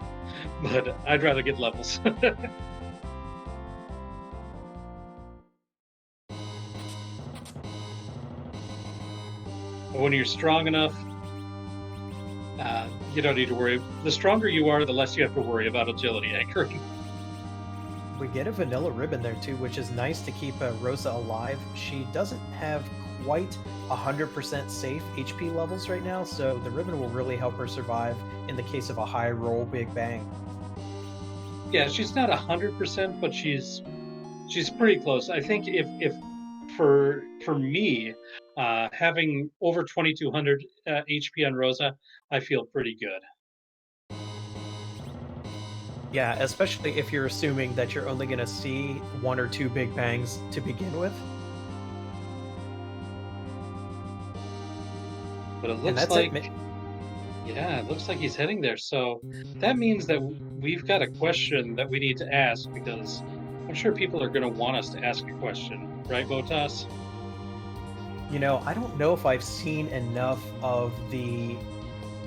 but I'd rather get levels. When you're strong enough, you don't need to worry. The stronger you are, the less you have to worry about agility anchoring. We get a vanilla ribbon there too, which is nice to keep Rosa alive. She doesn't have quite 100% safe HP levels right now, so the ribbon will really help her survive in the case of a high roll big bang. Yeah, she's not 100%, but she's pretty close. I think if for me, having over 2,200 HP on Rosa, I feel pretty good. Yeah, especially if you're assuming that you're only going to see 1 or 2 big bangs to begin with. But it looks like, yeah, it looks like he's heading there. So that means that we've got a question that we need to ask, because I'm sure people are going to want us to ask a question, right, Botas? You know, I don't know if I've seen enough of the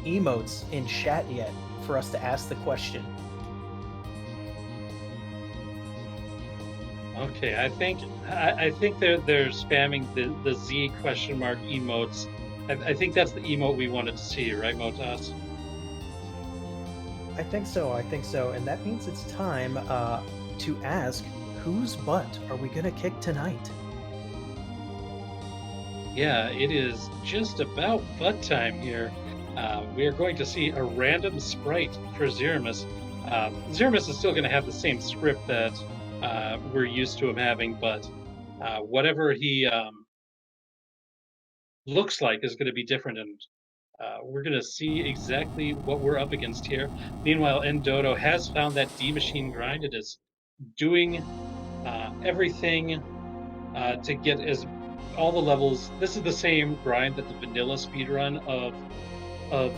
emotes in chat yet for us to ask the question. Okay, I think they're spamming the Z question mark emotes. I think that's the emote we wanted to see, right, Motas? I think so. I think so. And that means it's time to ask, whose butt are we gonna kick tonight? Yeah, it is just about butt time here. We are going to see a random sprite for Zerimus. Zerimus is still going to have the same script that we're used to him having, but whatever he looks like is going to be different, and we're going to see exactly what we're up against here. Meanwhile, ndoto has found that D machine grind. It is doing everything to get as all the levels. This is the same grind that the vanilla speedrun of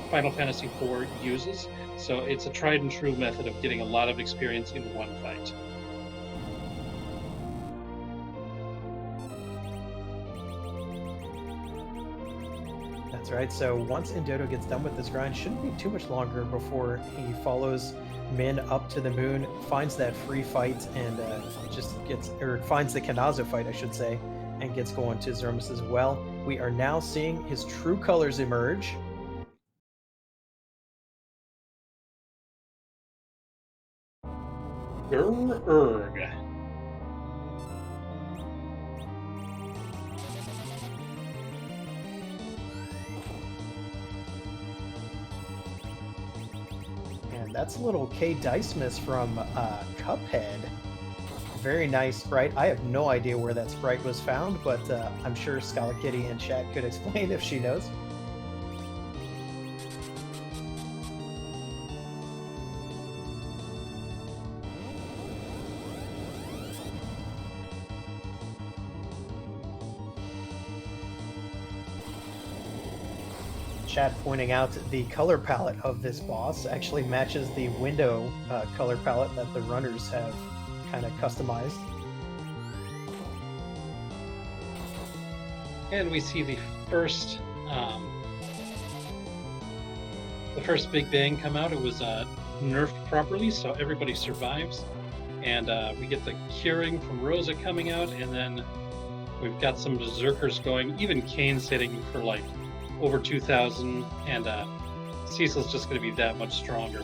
Final Fantasy IV uses. So it's a tried and true method of getting a lot of experience in one fight. That's right. So once Indoto gets done with this grind, shouldn't be too much longer before he follows Min up to the moon, finds that free fight, and just gets, or finds the Kanazo fight, I should say, and gets going to Zermus as well. We are now seeing his true colors emerge. Erg. And that's a little K Dice Miss from Cuphead. Very nice sprite. I have no idea where that sprite was found, but I'm sure Scala Kitty in chat could explain if she knows. Chat pointing out the color palette of this boss actually matches the window color palette that the runners have kind of customized. And we see first um, the first Big Bang come out. It was nerfed properly, so everybody survives. And we get the curing from Rosa coming out, and then we've got some berserkers going. Even Kane's hitting for like over 2,000, and Cecil's just going to be that much stronger.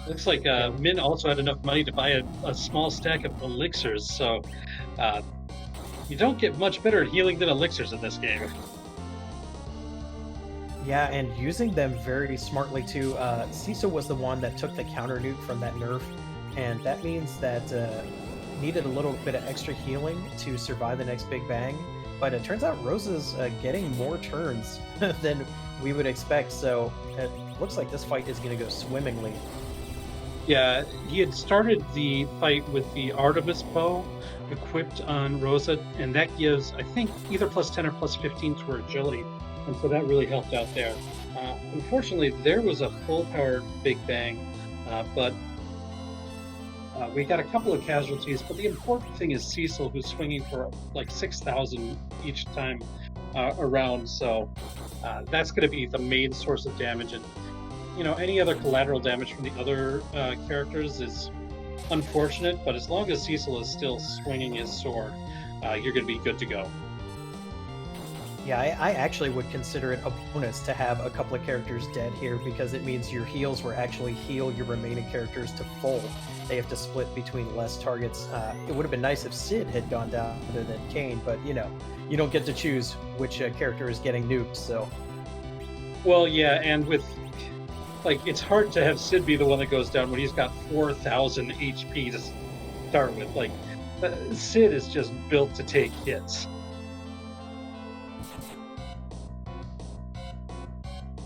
Looks like Min also had enough money to buy a small stack of elixirs, so you don't get much better at healing than elixirs in this game. Yeah, and using them very smartly too. Cecil was the one that took the counter nuke from that nerf, and that means that needed a little bit of extra healing to survive the next Big Bang. But it turns out Rosa's getting more turns than we would expect, so it looks like this fight is going to go swimmingly. Yeah, he had started the fight with the Artemis bow equipped on Rosa, and that gives, I think, either plus 10 or plus 15 to her agility, and so that really helped out there. Unfortunately, there was a full-powered Big Bang, but we got a couple of casualties, but the important thing is Cecil, who's swinging for like 6,000 each time around, so that's going to be the main source of damage, and any other collateral damage from the other characters is unfortunate, but as long as Cecil is still swinging his sword, you're going to be good to go. Yeah, I actually would consider it a bonus to have a couple of characters dead here, because it means your heals will actually heal your remaining characters to full. They have to split between less targets. It would have been nice if Sid had gone down rather than Kane, but you don't get to choose which character is getting nuked, so. Well, yeah, and with it's hard to have Sid be the one that goes down when he's got 4,000 HP to start with. Sid is just built to take hits.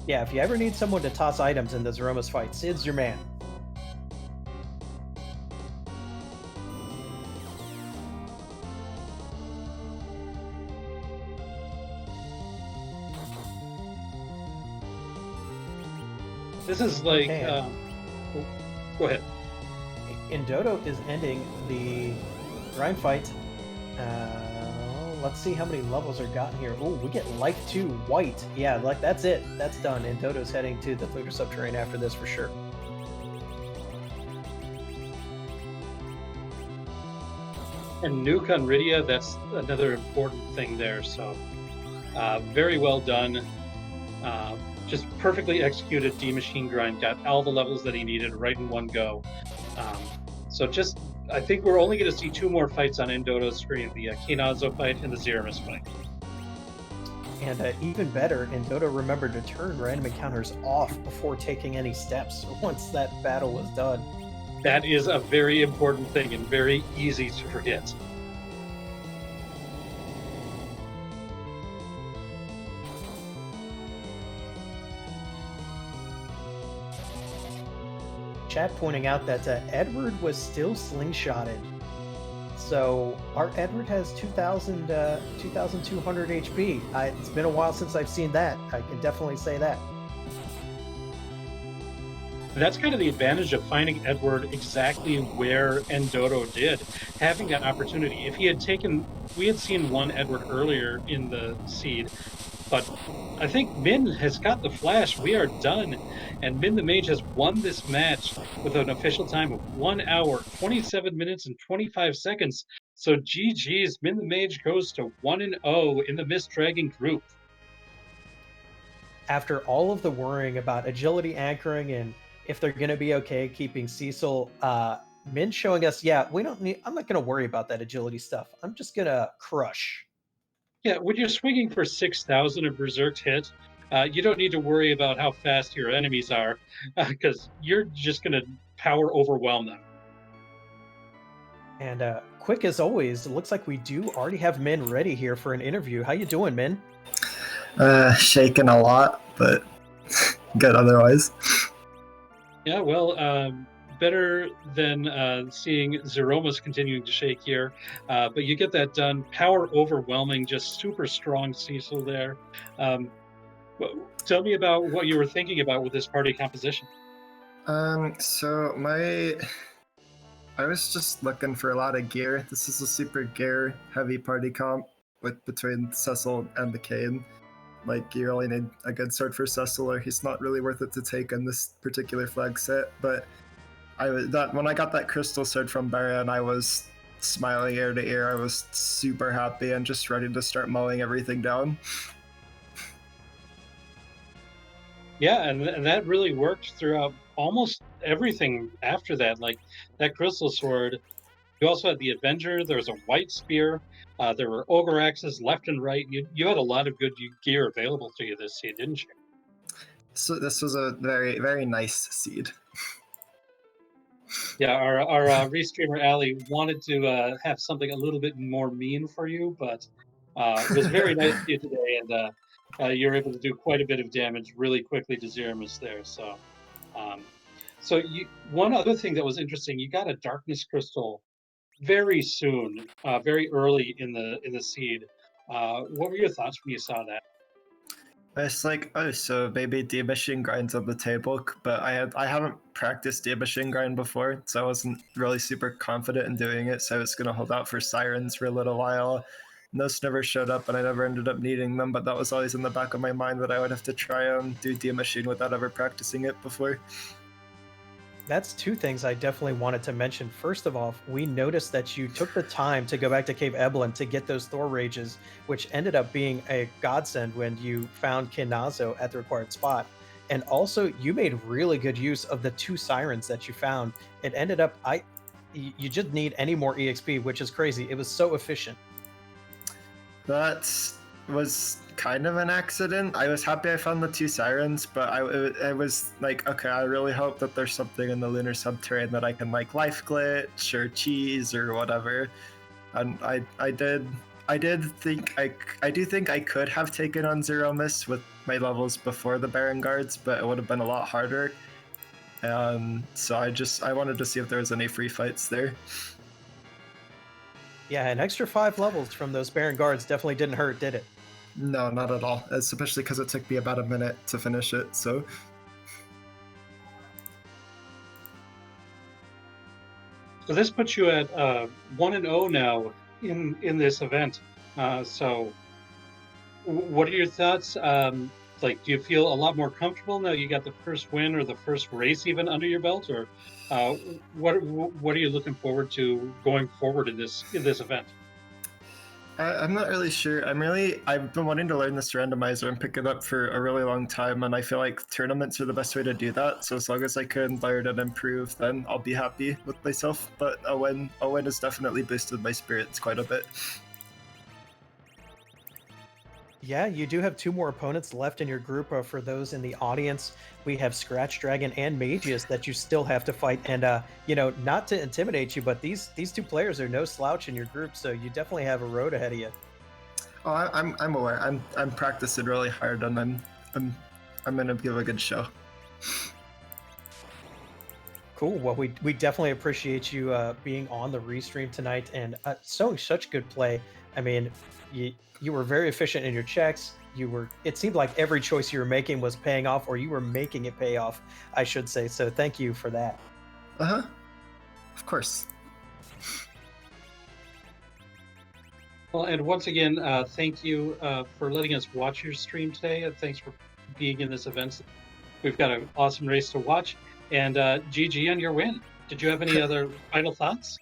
Yeah, if you ever need someone to toss items in the Zeromus fight, Sid's your man. This is like, go ahead. Ndoto is ending the grind fight. let's see how many levels are gotten here. Oh, we get life 2 white. Yeah, like that's it. That's done. And Dodo's heading to the Lunar Subterranean after this for sure. And Nuke on Rydia, that's another important thing there. So very well done. Just perfectly executed D-Machine grind, got all the levels that he needed right in one go. So I think we're only going to see 2 more fights on ndoto's screen, the Kinazo fight and the Threemus fight. And even better, ndoto remembered to turn random encounters off before taking any steps once that battle was done. That is a very important thing and very easy to forget. Chat pointing out that Edward was still slingshotted. So our Edward has 2,200 HP. It's been a while since I've seen that. I can definitely say that. That's kind of the advantage of finding Edward exactly where ndoto did, having that opportunity. If he had we had seen one Edward earlier in the seed, but I think Min has got the flash. We are done. And Min the Mage has won this match with an official time of 1 hour, 27 minutes, and 25 seconds. So GG's, Min the Mage goes to 1-0 in the Mist Dragon group. After all of the worrying about agility anchoring and if they're going to be okay keeping Cecil, Min showing us, yeah, I'm not going to worry about that agility stuff. I'm just going to crush. Yeah, when you're swinging for 6,000 of Berserk's hit, you don't need to worry about how fast your enemies are, because you're just going to power overwhelm them. And quick as always, it looks like we do already have Min ready here for an interview. How you doing, Min? Shaking a lot, but good otherwise. Yeah, well, better than seeing Zeromus continuing to shake here, but you get that done. Power overwhelming, just super strong Cecil there. Tell me about what you were thinking about with this party composition. So I was just looking for a lot of gear. This is a super gear heavy party comp between Cecil and the Kane. Like, you really need a good sword for Cecil, or he's not really worth it to take in this particular flag set. But when I got that crystal sword from Baron, I was smiling ear to ear. I was super happy and just ready to start mowing everything down. Yeah, and that really worked throughout almost everything after that. Like that crystal sword. You also had the Avenger. There was a white spear. There were ogre axes left and right. You had a lot of good gear available to you this seed, didn't you? So this was a very, very nice seed. Yeah, our restreamer Ali wanted to have something a little bit more mean for you, but it was very nice to you today, and you're able to do quite a bit of damage really quickly to Threemus there. So, one other thing that was interesting, you got a darkness crystal very soon, very early in the seed. What were your thoughts when you saw that? It's like, oh, so maybe D-Machine grind's on the table, but I haven't practiced D-Machine grind before, so I wasn't really super confident in doing it, so I was going to hold out for Sirens for a little while. Those never showed up, and I never ended up needing them, but that was always in the back of my mind that I would have to try and do D-Machine without ever practicing it before. That's 2 things I definitely wanted to mention. First of all, we noticed that you took the time to go back to Cave Eblin to get those Thor Rages, which ended up being a godsend when you found Kinazo at the required spot. And also, you made really good use of the 2 Sirens that you found. It ended up, you just need any more EXP, which is crazy. It was so efficient. That was kind of an accident. I was happy I found the 2 Sirens, but I was like, okay, I really hope that there's something in the Lunar Subterranean that I can like life glitch or cheese or whatever. And I do think I could have taken on Zeromus with my levels before the Baron Guards, but it would have been a lot harder. So I wanted to see if there was any free fights there. Yeah, an extra 5 levels from those Baron Guards definitely didn't hurt, did it? No, not at all. Especially because it took me about a minute to finish it, so... So this puts you at 1-0 now in this event. So, what are your thoughts? Like, do you feel a lot more comfortable now you got the first win or the first race even under your belt, or uh, what are you looking forward to going forward in this event? I'm not really sure. I've been wanting to learn this randomizer and pick it up for a really long time, and I feel like tournaments are the best way to do that. So as long as I can learn and improve, then I'll be happy with myself. But a win has definitely boosted my spirits quite a bit. Yeah, you do have two more opponents left in your group. For those in the audience, we have Scratch Dragon and Magus that you still have to fight. And not to intimidate you, but these two players are no slouch in your group, so you definitely have a road ahead of you. Oh, I'm aware. I'm practicing really hard, and I'm I'm gonna give a good show. Cool. Well, we definitely appreciate you being on the restream tonight and showing such good play. I mean, you were very efficient in your checks. You were. It seemed like every choice you were making was paying off, or you were making it pay off, I should say. So thank you for that. Uh huh. Of course. Well, and once again, thank you for letting us watch your stream today. And thanks for being in this event. We've got an awesome race to watch. And GG on your win. Did you have any other final thoughts?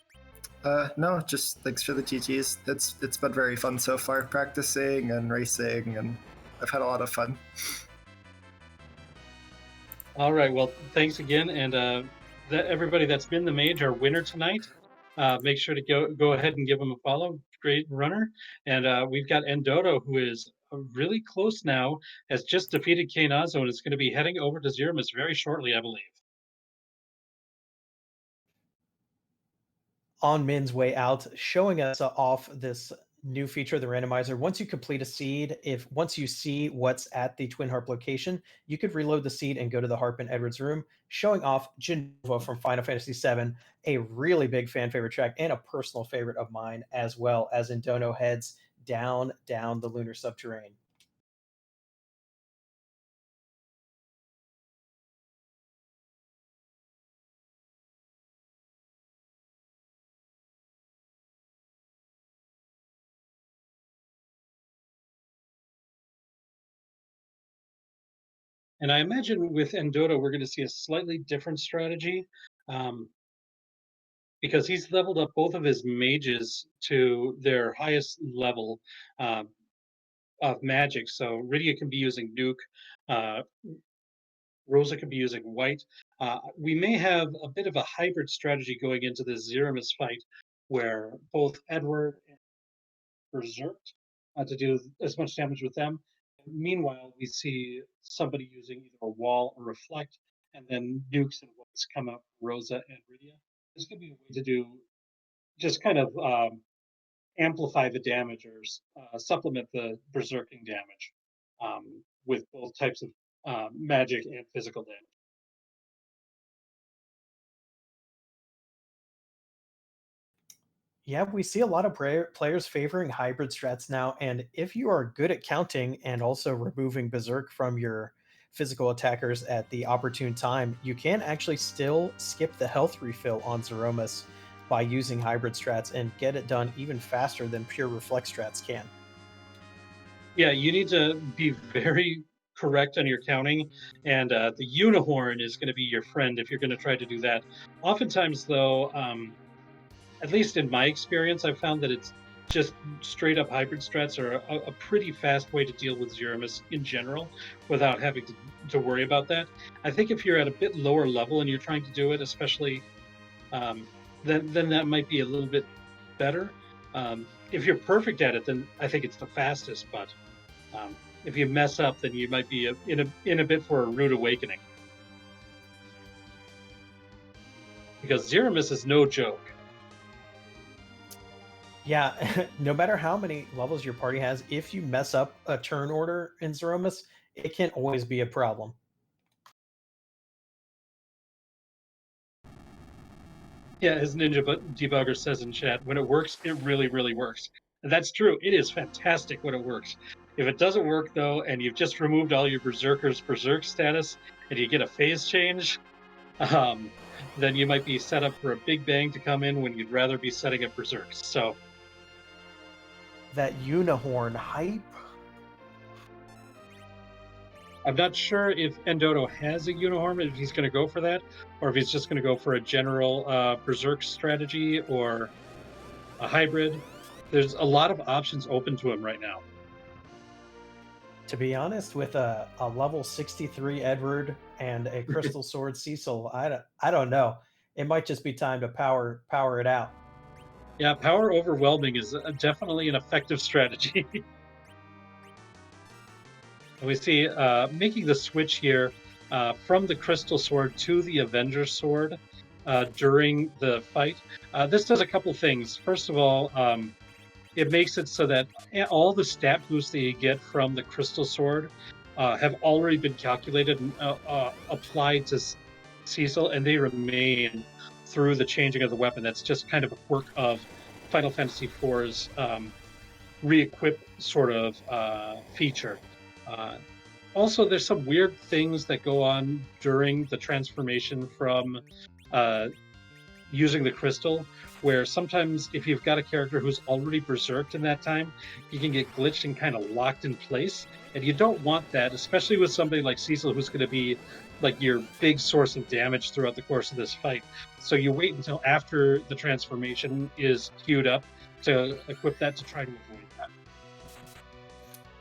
No, just thanks for the GGs. It's been very fun so far, practicing and racing, and I've had a lot of fun. All right. Well, thanks again. And everybody that's been the mage, our winner tonight, make sure to go ahead and give him a follow. Great runner. And we've got ndoto, who is really close now, has just defeated Kainazo and is going to be heading over to Zeramus very shortly, I believe. On Min's way out, showing us off this new feature, the randomizer. Once you complete a seed, if once you see what's at the Twin Harp location, you could reload the seed and go to the Harp in Edward's room, showing off Genova from Final Fantasy VII, a really big fan favorite track and a personal favorite of mine, as well as Indono heads down the lunar subterranean. And I imagine with ndoto, we're going to see a slightly different strategy. Um, because he's leveled up both of his mages to their highest level uh, of magic. So Rydia can be using Nuke, uh, Rosa can be using White. We may have a bit of a hybrid strategy going into this Zeramus fight, where both Edward and Berserk to do as much damage with them. Meanwhile, we see somebody using either a wall or reflect, and then nukes and whites come up, Rosa and Rydia. This could be a way to do just kind of amplify the damage or supplement the berserking damage with both types of magic and physical damage. Yeah, we see a lot of players favoring hybrid strats now, and if you are good at counting and also removing Berserk from your physical attackers at the opportune time, you can actually still skip the health refill on Zeromus by using hybrid strats and get it done even faster than pure reflex strats can. Yeah, you need to be very correct on your counting, and the unihorn is going to be your friend if you're going to try to do that. Oftentimes, though, at least in my experience, I've found that it's just straight up hybrid strats are a pretty fast way to deal with Zeramus in general without having to worry about that. I think if you're at a bit lower level and you're trying to do it, especially, then that might be a little bit better. If you're perfect at it, then I think it's the fastest. But if you mess up, then you might be in a bit for a rude awakening. Because Zeramus is no joke. Yeah, no matter how many levels your party has, if you mess up a turn order in Zeromus, it can always be a problem. Yeah, as Ninja Debugger says in chat, when it works, it really, really works. And that's true. It is fantastic when it works. If it doesn't work, though, and you've just removed all your Berserker's Berserk status, and you get a phase change, um, then you might be set up for a big bang to come in when you'd rather be setting up Berserks. So That unicorn hype. I'm not sure if ndoto has a unicorn, if he's going to go for that, or if he's just going to go for a general berserk strategy or a hybrid. There's a lot of options open to him right now. To be honest, with a level 63 Edward and a Crystal Sword Cecil, I don't know. It might just be time to power it out. Yeah, power overwhelming is definitely an effective strategy. And we see making the switch here from the Crystal Sword to the Avenger Sword during the fight. This does a couple things. First of all, it makes it so that all the stat boosts that you get from the Crystal Sword have already been calculated and applied to Cecil, and they remain through the changing of the weapon. That's just kind of a quirk of Final Fantasy IV's re-equip sort of feature. Also, there's some weird things that go on during the transformation from using the crystal, where sometimes if you've got a character who's already berserked in that time, you can get glitched and kind of locked in place. And you don't want that, especially with somebody like Cecil, who's going to be like your big source of damage throughout the course of this fight. So you wait until after the transformation is queued up to equip that to try to avoid that.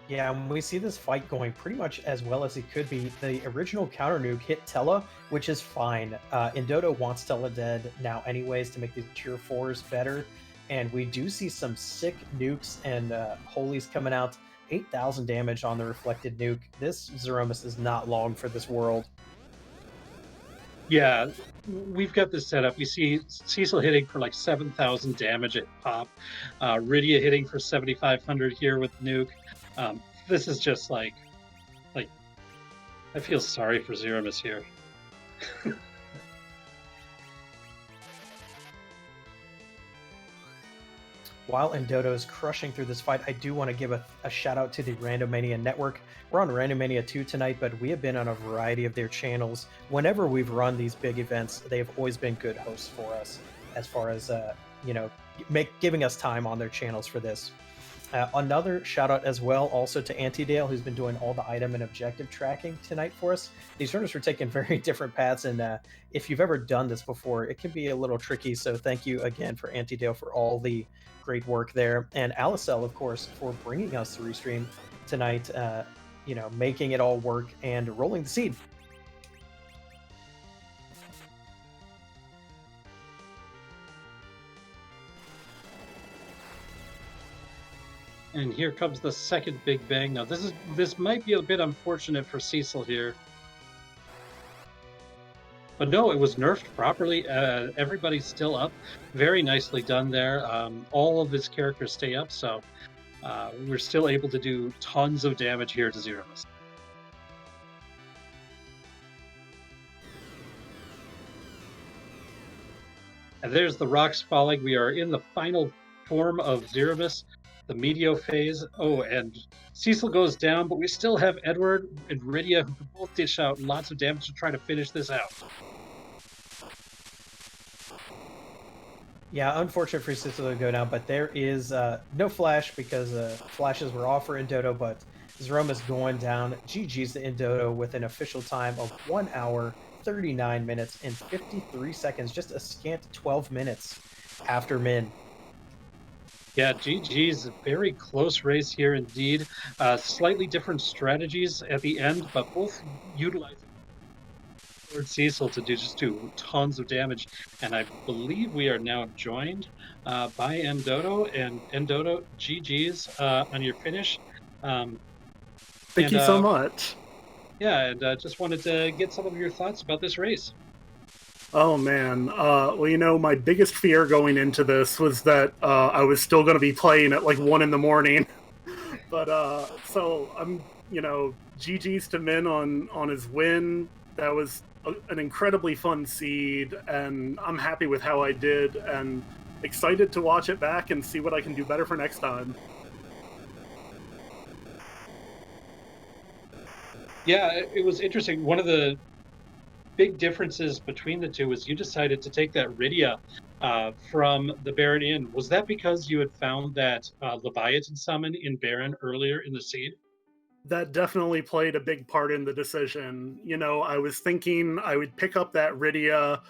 Yeah, and we see this fight going pretty much as well as it could be. The original counter nuke hit Tella, which is fine. ndoto wants Tella dead now anyways to make the tier 4s better. And we do see some sick nukes and holies coming out. 8,000 damage on the reflected nuke. This Threemus is not long for this world. Yeah, we've got this set up. We see Cecil hitting for like 7,000 damage at pop. Rydia hitting for 7,500 here with nuke. This is just like I feel sorry for Threemus here. While ndoto is crushing through this fight, I do want to give a shout out to the Randomania Network. We're on Randomania 2 tonight, but we have been on a variety of their channels. Whenever we've run these big events, they've always been good hosts for us as far as, giving us time on their channels for this. Another shout out as well also to Antidale, who's been doing all the item and objective tracking tonight for us. These runners were taking very different paths, and if you've ever done this before, it can be a little tricky. So thank you again for Antidale for all the great work there, and Alicel, of course, for bringing us the restream tonight. Making it all work and rolling the seed. And here comes the second big bang. Now this might be a bit unfortunate for Cecil here. But no, it was nerfed properly. Everybody's still up. Very nicely done there. All of his characters stay up, so we're still able to do tons of damage here to Threemus. And there's the rocks falling. We are in the final form of Threemus, the Meteo phase. Oh, and Cecil goes down, but we still have Edward and Rydia, who can both dish out lots of damage to try to finish this out. Yeah, unfortunate for Cecil to go down, but there is no flash because flashes were off for ndoto, but Threemus going down. GG's to ndoto with an official time of 1 hour, 39 minutes, and 53 seconds, just a scant 12 minutes after Min. Yeah, GG's, a very close race here indeed. Slightly different strategies at the end, but both utilizing Lord Cecil to do tons of damage. And I believe we are now joined by ndoto. And ndoto, GG's on your finish. Thank you so much. Yeah, and just wanted to get some of your thoughts about this race. Oh man, well, my biggest fear going into this was that I was still going to be playing at like 1 a.m. But so I'm, GG's to Min on his win. That was an incredibly fun seed, and I'm happy with how I did, and excited to watch it back and see what I can do better for next time. Yeah, it was interesting. One of the big differences between the two was you decided to take that Rydia from the Baron Inn. Was that because you had found that Leviathan summon in Baron earlier in the seed? That definitely played a big part in the decision. You know, I was thinking I would pick up that Rydia,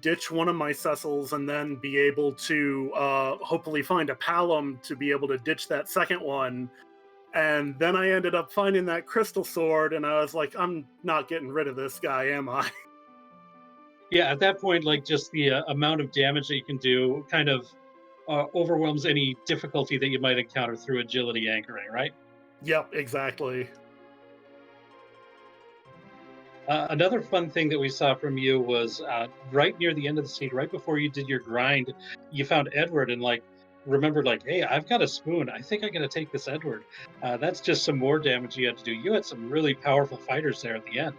ditch one of my Cecils, and then be able to hopefully find a Palom to be able to ditch that second one. And then I ended up finding that crystal sword, and I was like, I'm not getting rid of this guy, am I? Yeah, at that point, like just the amount of damage that you can do kind of overwhelms any difficulty that you might encounter through agility anchoring, right? Yep, exactly. Another fun thing that we saw from you was right near the end of the scene, right before you did your grind, you found Edward and like remembered like, hey, I've got a spoon. I think I'm gonna take this Edward. That's just some more damage you had to do. You had some really powerful fighters there at the end.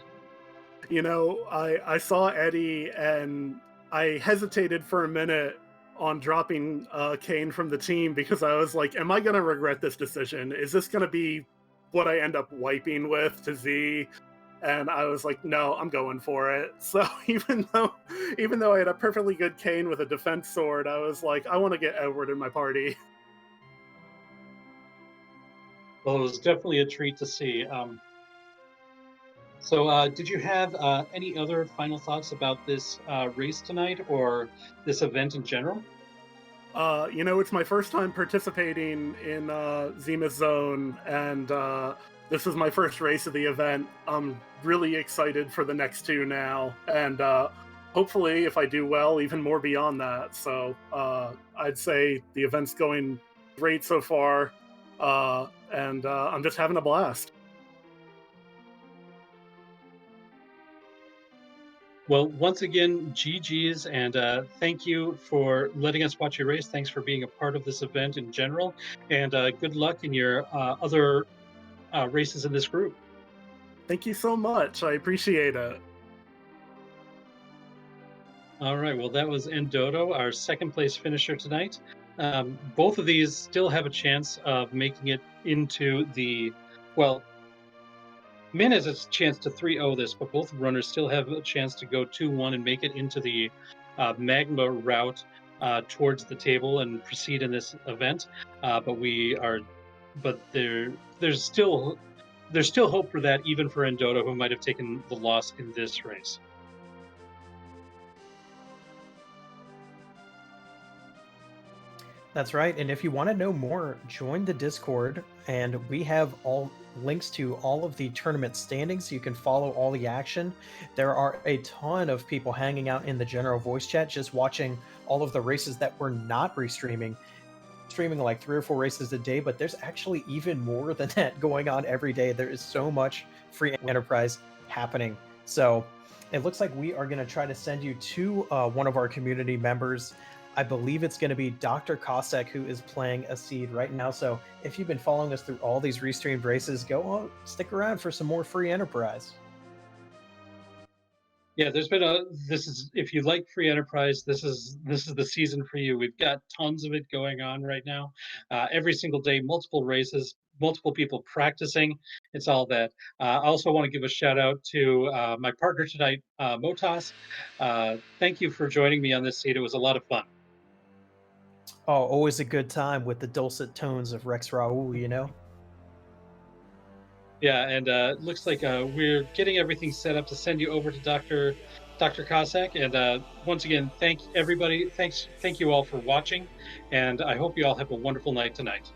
You know, I saw Eddie and I hesitated for a minute on dropping Kane from the team because I was like, am I going to regret this decision? Is this going to be what I end up wiping with to Z? And I was like, no, I'm going for it. So even though I had a perfectly good Kane with a defense sword, I was like, I want to get Edward in my party. Well, it was definitely a treat to see. So, did you have any other final thoughts about this race tonight or this event in general? You know, it's my first time participating in Zenith Zone, and this is my first race of the event. I'm really excited for the next two now, and hopefully, if I do well, even more beyond that. So I'd say the event's going great so far, and I'm just having a blast. Well, once again, GG's, and thank you for letting us watch your race. Thanks for being a part of this event in general, and good luck in your other races in this group. Thank you so much. I appreciate it. All right, well, that was ndoto, our second place finisher tonight. Both of these still have a chance of making it into the, well, Min has a chance to 3-0 this, but both runners still have a chance to go 2-1 and make it into the magma route towards the table and proceed in this event. But there's still hope for that, even for ndoto, who might have taken the loss in this race. That's right. And if you want to know more, join the Discord, and we have all links to all of the tournament standings so you can follow all the action. There are a ton of people hanging out in the general voice chat, just watching all of the races that we're not restreaming. Streaming like 3 or 4 races a day, but there's actually even more than that going on every day. There is so much free enterprise happening. So it looks like we are going to try to send you to one of our community members. I believe it's going to be Dr. Cossack, who is playing a seed right now. So if you've been following us through all these restreamed races, go on, stick around for some more free enterprise. Yeah, if you like free enterprise, this is the season for you. We've got tons of it going on right now. Every single day, multiple races, multiple people practicing. It's all that. I also want to give a shout out to my partner tonight, Motas. Thank you for joining me on this seat. It was a lot of fun. Oh, always a good time with the dulcet tones of Rex Raul, you know? Yeah, and looks like we're getting everything set up to send you over to Dr. Cossack. And once again, thank everybody. Thank you all for watching, and I hope you all have a wonderful night tonight.